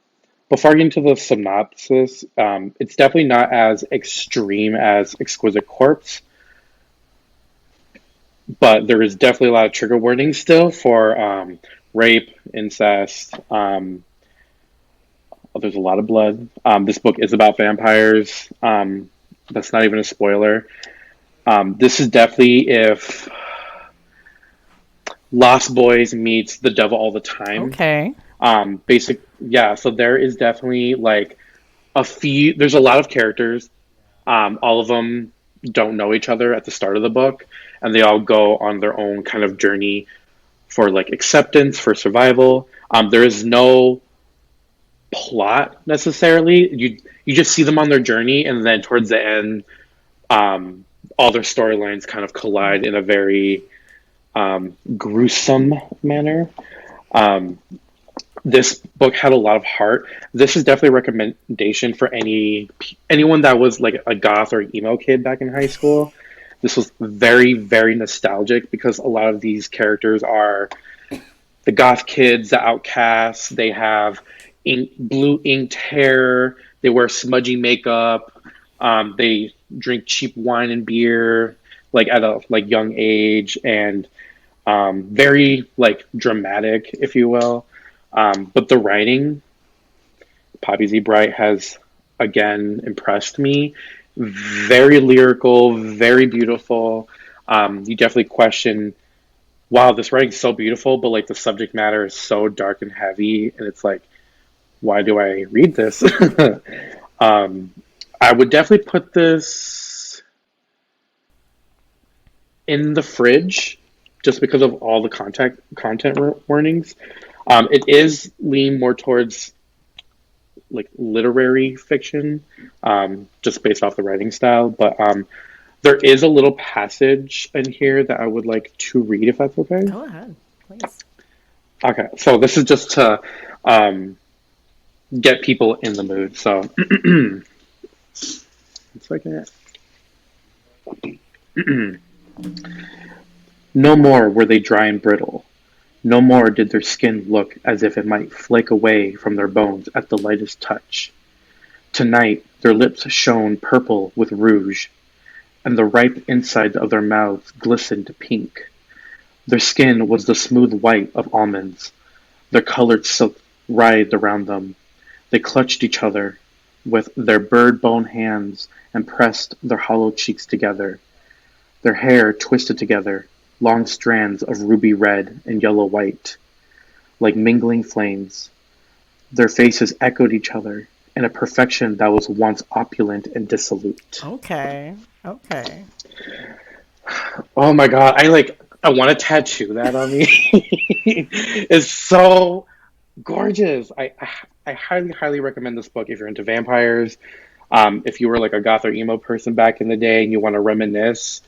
Before I get into the synopsis, it's definitely not as extreme as Exquisite Corpse, but there is definitely a lot of trigger warnings still for rape, incest. There's a lot of blood. This book is about vampires. That's not even a spoiler. This is definitely if Lost Boys meets The Devil All the Time. Okay. Yeah. So there is definitely like a few. There's a lot of characters. All of them don't know each other at the start of the book, and they all go on their own kind of journey for like acceptance, for survival. There is no plot necessarily. You just see them on their journey, and then towards the end, all their storylines kind of collide in a very gruesome manner. Um, this book had a lot of heart. This is definitely a recommendation for anyone that was like a goth or emo kid back in high school. This was very, very nostalgic because a lot of these characters are the goth kids, the outcasts. They have blue inked hair. They wear smudgy makeup. They drink cheap wine and beer, like at a like young age, and very like dramatic, if you will. But the writing, Poppy Z Bright has again impressed me. Very lyrical, very beautiful. You definitely question, wow, this writing's so beautiful, but like the subject matter is so dark and heavy, and it's like, why do I read this? um, I would definitely put this in the fridge just because of all the content warnings. It is lean more towards like literary fiction, just based off the writing style. But there is a little passage in here that I would like to read, if that's okay. Go ahead, please. Okay, so this is just to um, get people in the mood. So, it's like that. No more were they dry and brittle. No more did their skin look as if it might flake away from their bones at the lightest touch. Tonight their lips shone purple with rouge, and the ripe inside of their mouths glistened pink. Their skin was the smooth white of almonds. Their colored silk writhed around them. They clutched each other with their bird-bone hands and pressed their hollow cheeks together. Their hair twisted together, long strands of ruby red and yellow white, like mingling flames. Their faces echoed each other in a perfection that was once opulent and dissolute. Okay. Okay. Oh my god, I want to tattoo that on me. It's so gorgeous. I highly, highly recommend this book if you're into vampires. If you were like a goth or emo person back in the day and you want to reminisce,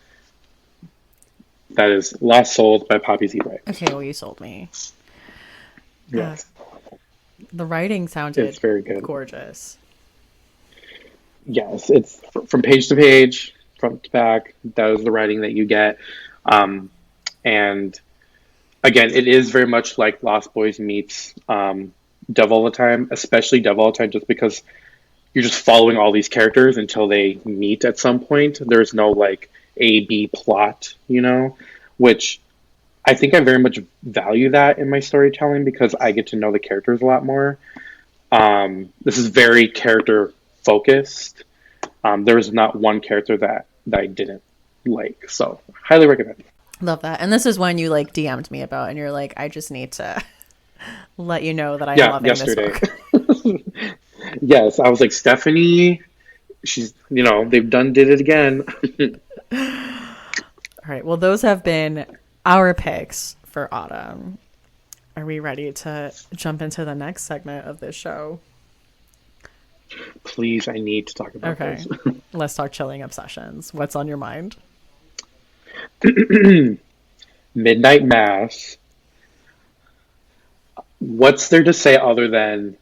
that is Lost Souls by Poppy Z. Bright. Okay, well, you sold me. Yes, The writing it's sounded very good. gorgeous. Yes, it's from page to page, front to back. That is the writing that you get. And again, it is very much like Lost Boys meets Devil All the Time, especially Devil All the Time, just because you're just following all these characters until they meet at some point. There's no like A B plot, which I think I very much value that in my storytelling because I get to know the characters a lot more. This is very character focused. There was not one character that I didn't like, so highly recommend. Love that. And this is one you like DM'd me about, and you're like, I just need to let you know that I'm Yeah, loving this yesterday. book. Yes, I was like Stephanie. She's they've did it again. All right. Well, those have been our picks for autumn. Are we ready to jump into the next segment of this show? Please, I need to talk about Okay. this. Let's talk chilling obsessions. What's on your mind? Midnight Mass. What's there to say other than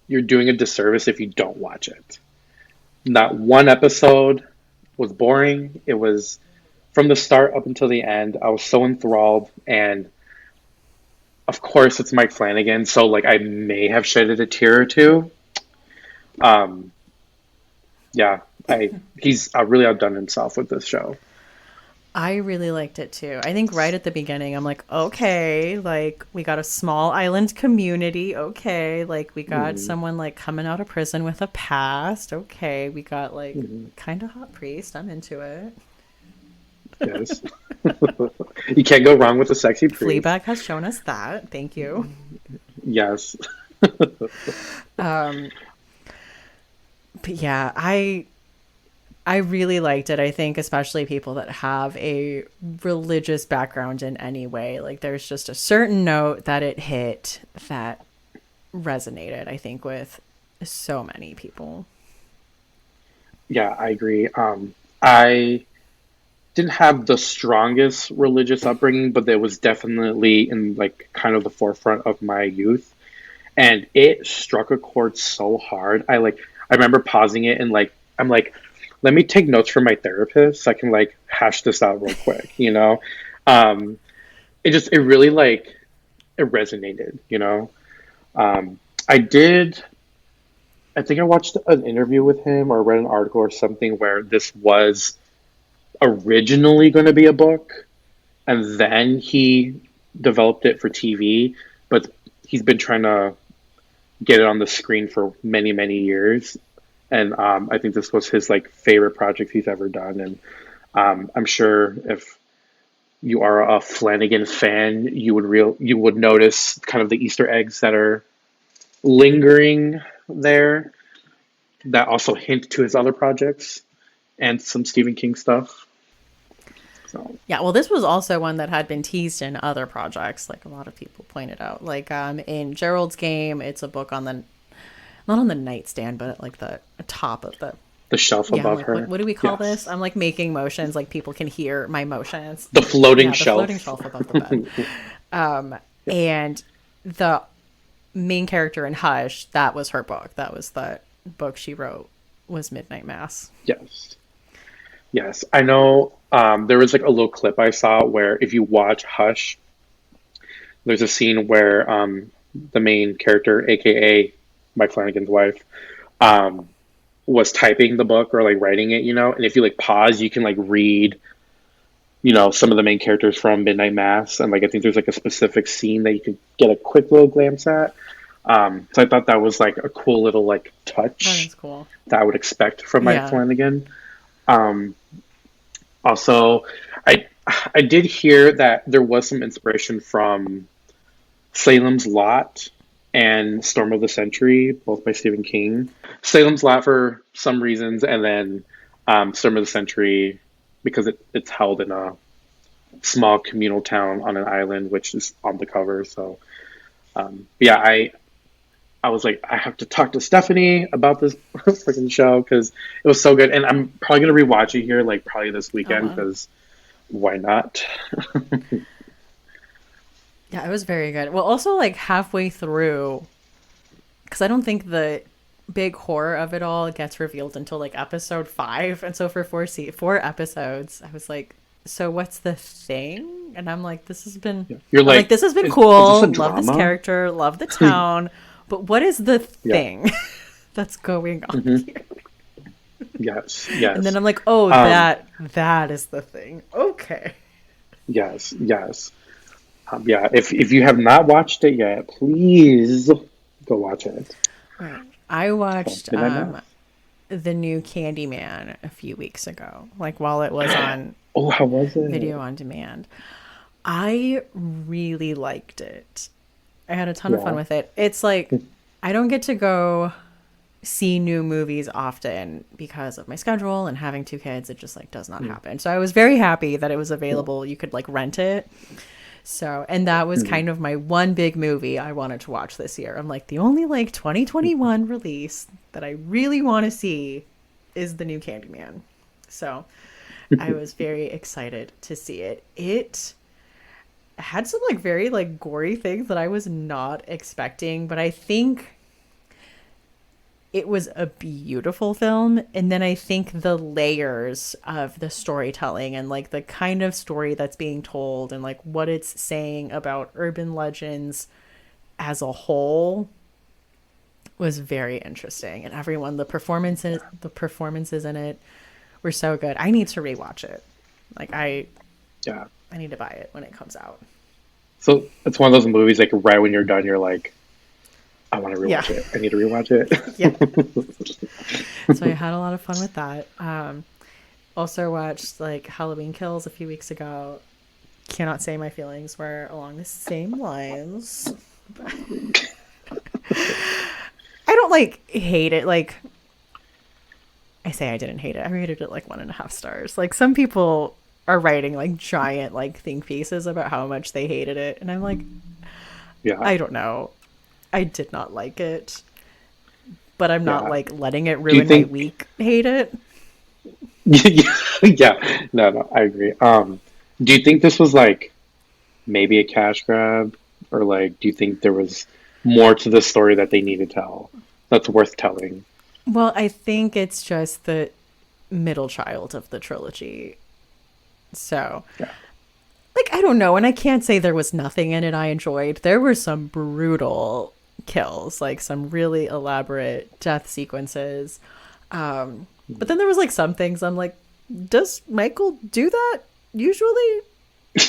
you're doing a disservice if you don't watch it? Not one episode was boring. It was from the start up until the end, I was so enthralled, and of course it's Mike Flanagan, so like I may have shedded a tear or two. Um, yeah, I he's really outdone himself with this show. I really liked it too. I think right at the beginning, I'm like, okay, like we got a small island community. Okay, like we got Mhm, someone like coming out of prison with a past. Okay, we got like mhm. kind of hot priest. I'm into it. Yes, you can't go wrong with a sexy priest. Fleabag has shown us that. Thank you. Yes. Um, but yeah, I really liked it. I think especially people that have a religious background in any way, like there's just a certain note that it hit that resonated, I think, with so many people. Yeah, I agree. I didn't have the strongest religious upbringing, but it was definitely in like kind of the forefront of my youth, and it struck a chord so hard. I remember pausing it and like I'm like, let me take notes from my therapist so I can like hash this out real quick, you know? Um, it really like it resonated, you know? I did I think I watched an interview with him or read an article or something where this was originally going to be a book, and then he developed it for TV, but he's been trying to get it on the screen for many, many years. And I think this was his like favorite project he's ever done. And I'm sure if you are a Flanagan fan, you would notice kind of the Easter eggs that are lingering there that also hint to his other projects and some Stephen King stuff. So Yeah, well, this was also one that had been teased in other projects, like a lot of people pointed out. Like in Gerald's Game, it's a book on the not on the nightstand, but at like the top of the the shelf yeah. I'm above like, her. what do we call this? Yes. I'm like making motions, like people can hear my motions. The floating Yeah, the floating shelf. shelf above the bed. Yep. And the main character in Hush, that was her book. That was the book she wrote was Midnight Mass. Yes. Yes. I know there was like a little clip I saw where if you watch Hush, there's a scene where the main character, aka Mike Flanagan's wife, um, was typing the book or like writing it, you know, and if you like pause, you can like read, you know, some of the main characters from Midnight Mass, and like I think there's like a specific scene that you could get a quick little glance at. So I thought that was like a cool little like That touch is cool. that I would expect from Mike Yeah. Flanagan. Um, Also, I I did hear that there was some inspiration from Salem's Lot and Storm of the Century, both by Stephen King. Salem's Lot for some reasons, and then Storm of the Century because it's held in a small communal town on an island, which is on the cover. So yeah, I was like, I have to talk to Stephanie about this freaking show because it was so good, and I'm probably gonna rewatch it here, like probably this Oh weekend wow. because why not? Yeah, it was very good. Well, also like halfway through, because I don't think the big horror of it all gets revealed until like episode 5, and so for 4 episodes, I was like, so what's the thing? And I'm like, You're I'm like, like, this has been is this a cool. Love this drama? character. Love the town. But what is the Yeah. thing that's going on Hmm. here? Yes. And then Yes. I'm like, oh, Um, that is the thing. Okay. yes. Yes. Yeah. If you have not watched it yet, please go watch it. Right. I So, watched Midnight Mass. the new Candyman a few weeks ago, like while it was on Oh, how was video it? on demand. I really liked it. I had a ton of fun Yeah. with it. It's like I don't get to go see new movies often because of my schedule and having 2 kids. It just like does not Mm, happen. So I was very happy that it was yeah. available. You could like rent it. So, and that was Mm, kind of my one big movie I wanted to watch this year. I'm like, the only like 2021 release that I really want to see is the new Candyman. So I was very excited to see it. It had some like very like gory things that I was not expecting, but I think it was a beautiful film. And then I think the layers of the storytelling and like the kind of story that's being told and like what it's saying about urban legends as a whole was very interesting. And everyone, the performances in it were so good. I need to rewatch it. Like Yeah. I need to buy it when it comes out. So it's one of those movies like right when you're done, you're like, I want to Yeah. rewatch it. I need to rewatch it. Yeah. So I had a lot of fun with that. Also watched like Halloween Kills a few weeks ago. Cannot say my feelings were along the same lines. I don't like hate it. Like I say I didn't hate it. I rated it like 1.5 stars. Like some people are writing like giant like think pieces about how much they hated it. And I'm like, Yeah. I don't know. I did not like it. But I'm not Yeah. like letting it Do you ruin my think week. Hate it. yeah. No, I agree. Do you think this was like maybe a cash grab? Or like do you think there was more to the story that they need to tell that's worth telling? Well, I think it's just the middle child of the trilogy. So, Yeah. like, I don't know. And I can't say there was nothing in it I enjoyed. There were some brutal kills, like some really elaborate death sequences. But then there was like some things I'm like, does Michael do that usually?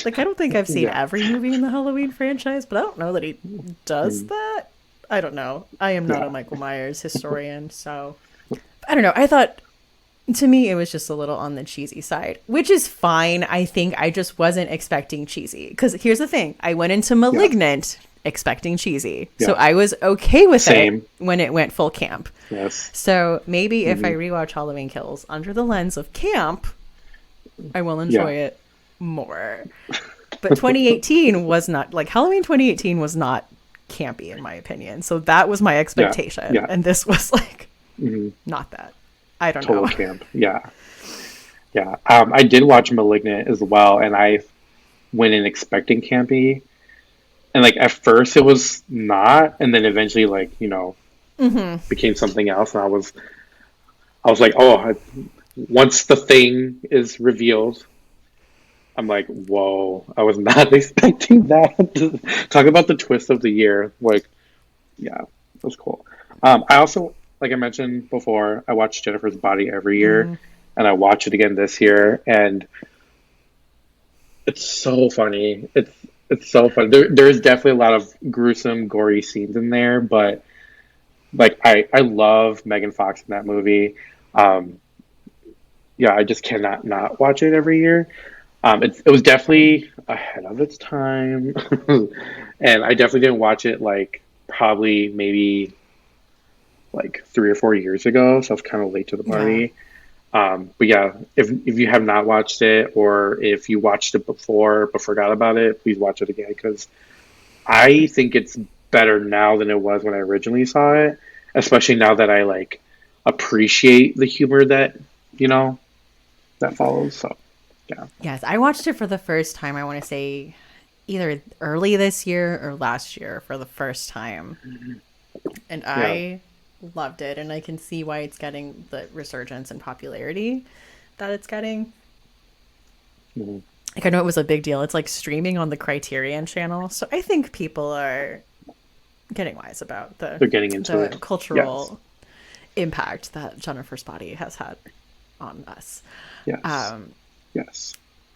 Like, I don't think I've seen Yeah. every movie in the Halloween franchise, but I don't know that he does Mm. that. I don't know. I am not a Yeah. Michael Myers historian, so I don't know. I thought to me it was just a little on the cheesy side, which is fine. I think I just wasn't expecting cheesy because here's the thing: I went into Yeah. Malignant expecting cheesy, so Yeah. I was okay with it Same. when it went full camp. Yes. So maybe if I Hmm. rewatch Halloween Kills under the lens of camp, I will Yeah. enjoy it more. But 2018 was not like Halloween 2018 was not campy in my opinion. So that was my Yeah. expectation. Yeah. And this was like Hmm. not that. I don't Total know. camp. Yeah. Yeah. I did watch Malignant as well, and I went in expecting campy. And like at first it was not, and then eventually like, became something else. And I was like, oh, once the thing is revealed, I'm like, whoa, I was not expecting that. Talk about the twist of the year. Like, yeah, it was cool. I also, like I mentioned before, I watch Jennifer's Body every year, Mm, and I watch it again this year, and it's so funny. It's so funny. There's definitely a lot of gruesome, gory scenes in there, but like I love Megan Fox in that movie. Um, yeah, I just cannot not watch it every year. It was definitely ahead of its time, and I definitely didn't watch it like probably maybe like 3 or 4 years ago, so I was kind of late to the yeah. party. But yeah, if you have not watched it, or if you watched it before but forgot about it, please watch it again because I think it's better now than it was when I originally saw it, especially now that I like appreciate the humor that you know that follows. So yeah. Yes, I watched it for the first time, I want to say either early this year or last year for the first time. And Yeah. I loved it and I can see why it's getting the resurgence and popularity that it's getting. Mhm. Like I know it was a big deal. It's like streaming on the Criterion channel. So I think people are getting wise about the They're getting into the it. Yes. cultural impact that Jennifer's Body has had on us. Yes. Um, Yes.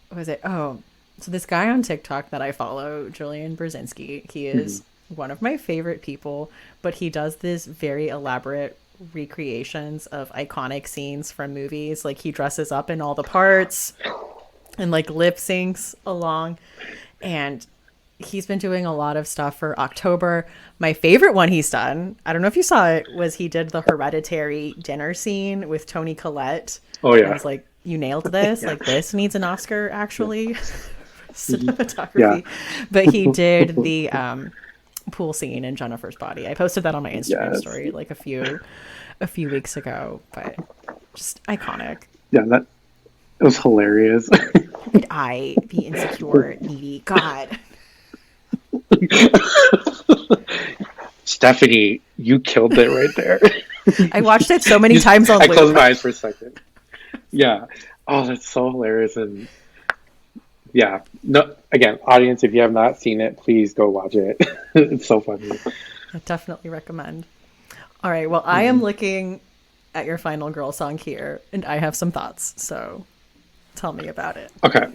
what was it? Oh, so this guy on TikTok that I follow, Julian Brzezinski, he Hmm. is one of my favorite people, but he does this very elaborate recreations of iconic scenes from movies. Like he dresses up in all the parts and like lip syncs along. And he's been doing a lot of stuff for October. My favorite one he's done, I don't know if you saw it, was he did the Hereditary dinner scene with Toni Collette. Oh And I yeah. was like, you nailed this. Yeah. Like, this needs an Oscar, Yeah. actually. Mhm. Yeah. Cinematography. But he did the pool scene in Jennifer's Body. I posted that on my Instagram Yes. story like a few weeks ago, but just iconic. Yeah. That it was hilarious. Could I be insecure, needy? God. Stephanie, you killed it right there. I watched it so many times on I closed loop. my eyes for a second. Yeah. Oh, that's so hilarious. And yeah, no, again, audience, if you have not seen it, please go watch it. It's so funny. I definitely recommend. All right, well, I am Mhm. looking at your final girl song here, and I have some thoughts. So tell me about it. Okay,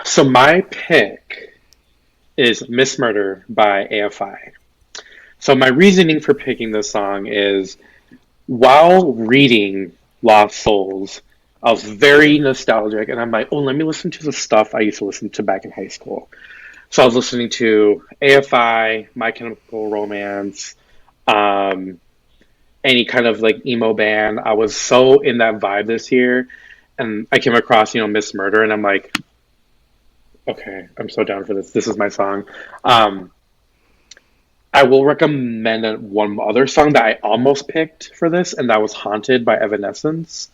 so my pick is Miss Murder by AFI. So my reasoning for picking this song is while reading Lost Souls, I was very nostalgic, and I'm like, oh, let me listen to the stuff I used to listen to back in high school. So I was listening to AFI, My Chemical Romance, um, any kind of like emo band. I was so in that vibe this year, and I came across Miss Murder, and I'm like, okay, I'm so down for this. This is my song. Um, I will recommend one other song that I almost picked for this, and that was Haunted by Evanescence,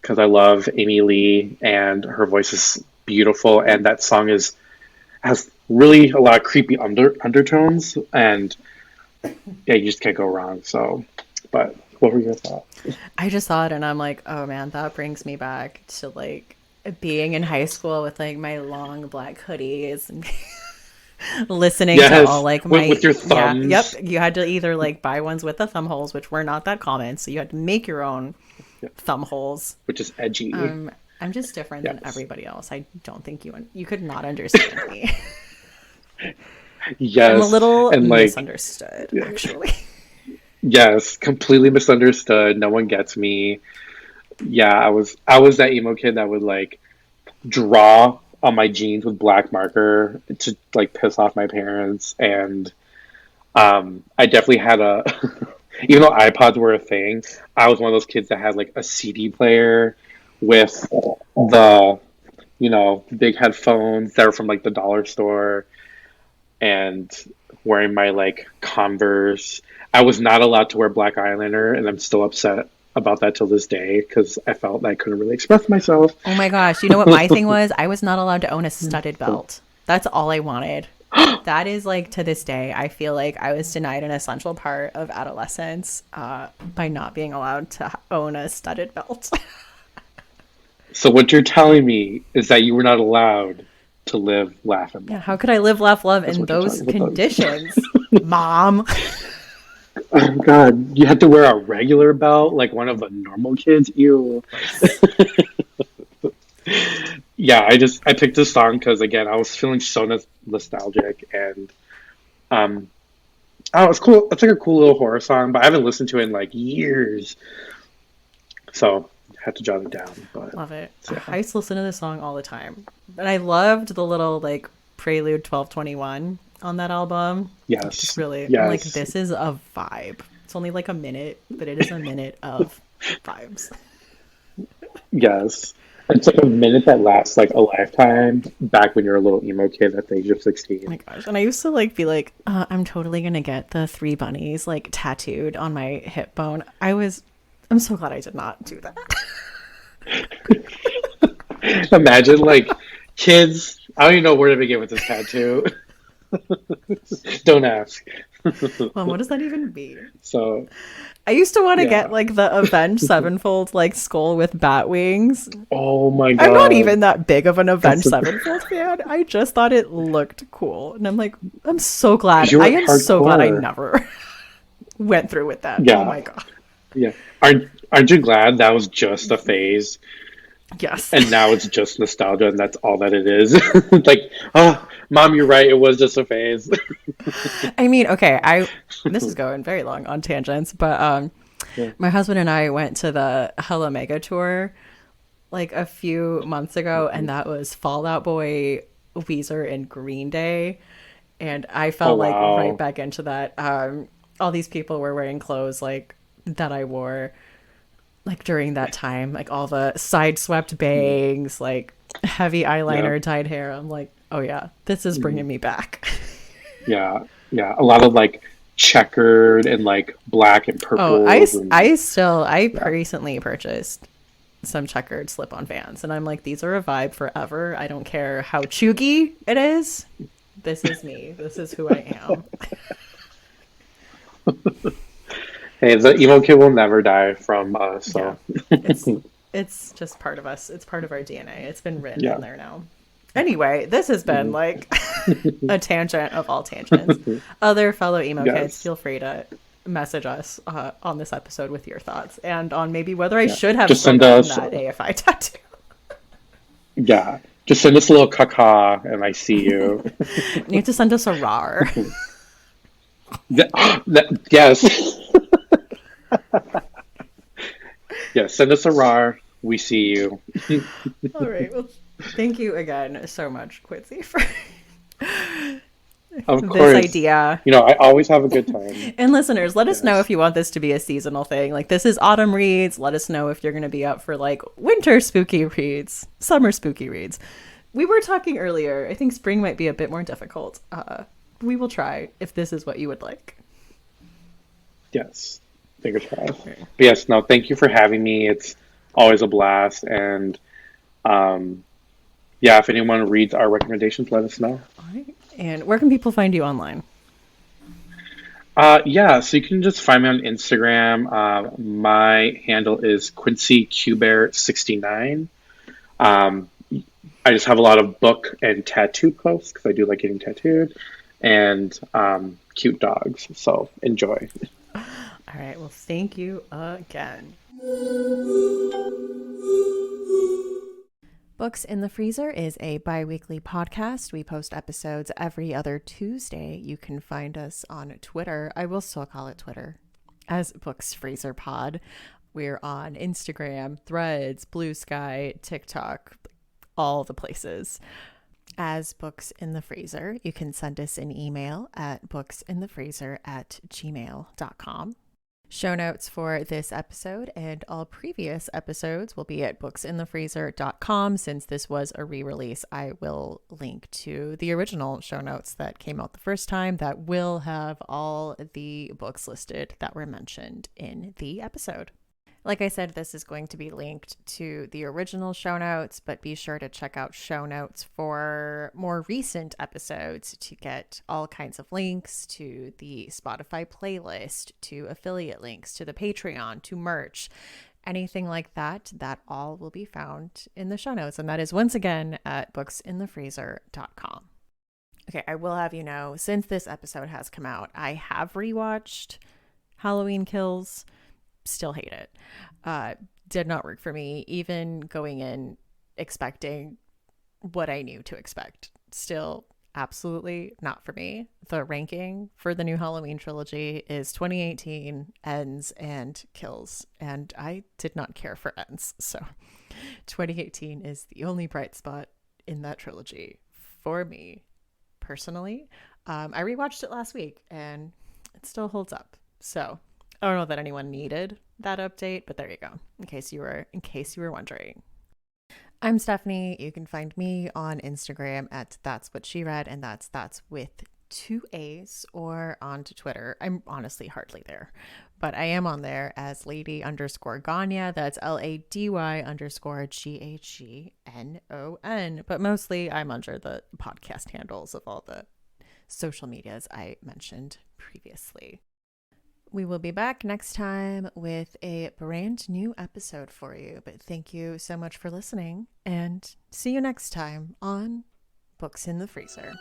because I love Amy Lee and her voice is beautiful, and that song is has really a lot of creepy undertones, and yeah, you just can't go wrong. So, but what were your thoughts? I just saw it and I'm like, oh man, that brings me back to like being in high school with like my long black hoodies and listening to all Yes, like with my, your yeah, yep. thumbs, You had to either like buy ones with the thumb holes, which were not that common. So you had to make your own yeah, thumb holes. which is edgy. Um, I'm just different than Yes, everybody else. I don't think you could not understand me. I'm a yes, little and like misunderstood, actually. yes, completely misunderstood. No one gets me. Yeah, I was that emo kid that would like draw on my jeans with black marker to like piss off my parents, and I definitely had a even though iPods were a thing, I was one of those kids that had like a CD player with the big headphones that were from like the dollar store, and wearing my like Converse. I was not allowed to wear black eyeliner, and I'm still upset about that till this day because I felt I couldn't really express myself. Oh my gosh. You know what my thing was? I was not allowed to own a studded belt. That's all I wanted. That is like to this day, I feel like I was denied an essential part of adolescence by not being allowed to own a studded belt. So what you're telling me is that you were not allowed to live, laugh, and Yeah, love. how could I live, laugh, love That's in what you're those talking about. conditions, mom? Oh God, you had to wear a regular belt like one of the normal kids. Ew. Gross. Yeah, I picked this song because again I was feeling so nostalgic, and um oh, it's cool. It's like a cool little horror song, but I haven't listened to it in like years, so I had to jot it down. But Love it. so, I used to listen to this song all the time. And I loved the little like prelude 1221 on that album. Just yes, really, I'm like, yes, this is a vibe. It's only like a minute, but it is a minute of vibes. yes. It's like a minute that lasts like a lifetime. Back when you're a little emo kid at the age of Oh my 16. gosh. And I used to like be like, I'm totally gonna get the three bunnies like tattooed on my hip bone. I'm so glad I did not do that. Imagine like kids. I don't even know where to begin with this tattoo. Don't ask. Well, what does that even mean? So I used to want to get yeah. like the Avenged Sevenfold like skull with bat wings. Oh my I'm not God. even that big of an That's Avenged a, Sevenfold fan. I just thought it looked cool. And I'm like, I'm so glad. you I were am so glad I hardcore. never went through with that. Oh Yeah. my God. Yeah. Aren't you glad that was just a phase, Yes. and now it's just nostalgia, and that's all that it is? Like, oh, mom, you're right. It was just a phase. I mean, okay, this is going very long on tangents, but Yeah. my husband and I went to the Hella Mega tour like a few months ago, and that was Fall Out Boy, Weezer, and Green Day. And I Oh fell like right wow. back into that. All these people were wearing clothes like that I wore like during that time, like all the side swept bangs, like heavy Yeah. eyeliner, dyed hair. I'm like, oh yeah, this is Mhm. bringing me back. Yeah. Yeah. A lot of like checkered and like black and Oh, purples and I yeah. recently purchased some checkered slip-on Vans, and I'm like, these are a vibe forever. I don't care how chuggy it is. This is me. This is who I am. Hey, the emo kid will never die from us. Yeah. So It's it's just part of us. It's part of our DNA. It's been written in yeah, there now. Anyway, this has been mhm. like a tangent of all tangents. Other fellow emo kids, Yes, feel free to message us on this episode with your thoughts and on maybe whether I yeah. should have Just still send gotten us, that AFI tattoo. yeah. Just send us a little caca, and I see you. You need to send us a RAR. Yes, yes. Send us a rar. We see you. All right. Well, thank you again so much, Quincy, for Of this course. idea. I always have a good time. And listeners, let us know if Yes. you want this to be a seasonal thing. Like, this is autumn reads. Let us know if you're going to be up for like winter spooky reads, summer spooky reads. We were talking earlier. I think spring might be a bit more difficult. We will try if this is what you would like. Yes. Fingers crossed. But yes, no, thank you for having me. It's always a blast. And um, yeah, if anyone reads our recommendations, let us know. All right. And where can people find you online? Yeah, so you can just find me on Instagram. My handle is Quincy QBear69. Um, I just have a lot of book and tattoo posts because I do like getting tattooed and cute dogs. So enjoy. All right. Well, thank you again. Books in the Freezer is a bi weekly podcast. We post episodes every other Tuesday. You can find us on Twitter. I will still call it Twitter as Books Freezer Pod. We're on Instagram, Threads, Blue Sky, TikTok, all the places. As Books in the Freezer, you can send us an email at booksinthefreezer@gmail.com. Show notes for this episode and all previous episodes will be at booksinthefreezer.com. Since this was a re-release, I will link to the original show notes that came out the first time that will have all the books listed that were mentioned in the episode. Like I said, this is going to be linked to the original show notes, but be sure to check out show notes for more recent episodes to get all kinds of links to the Spotify playlist, to affiliate links, to the Patreon, to merch, anything like that. That all will be found in the show notes. And that is once again at booksinthefreezer.com. Okay, I will have you know, since this episode has come out, I have rewatched Halloween Kills. Still hate it. Did not work for me, even going in expecting what I knew to expect. Still absolutely not for me. The ranking for the new Halloween trilogy is 2018, Ends, and Kills, and I did not care for Ends. So 2018 is the only bright spot in that trilogy for me personally. I rewatched it last week and it still holds up. So I don't know that anyone needed that update, but there you go. In case you were wondering. I'm Stephanie. You can find me on Instagram at That's What She Read, and that's with 2 A's, or onto Twitter. I'm honestly hardly there, but I am on there as Lady_Gagnon. That's LADY_GAGNON. But mostly I'm under the podcast handles of all the social medias I mentioned previously. We will be back next time with a brand new episode for you. But thank you so much for listening, and see you next time on Books in the Freezer.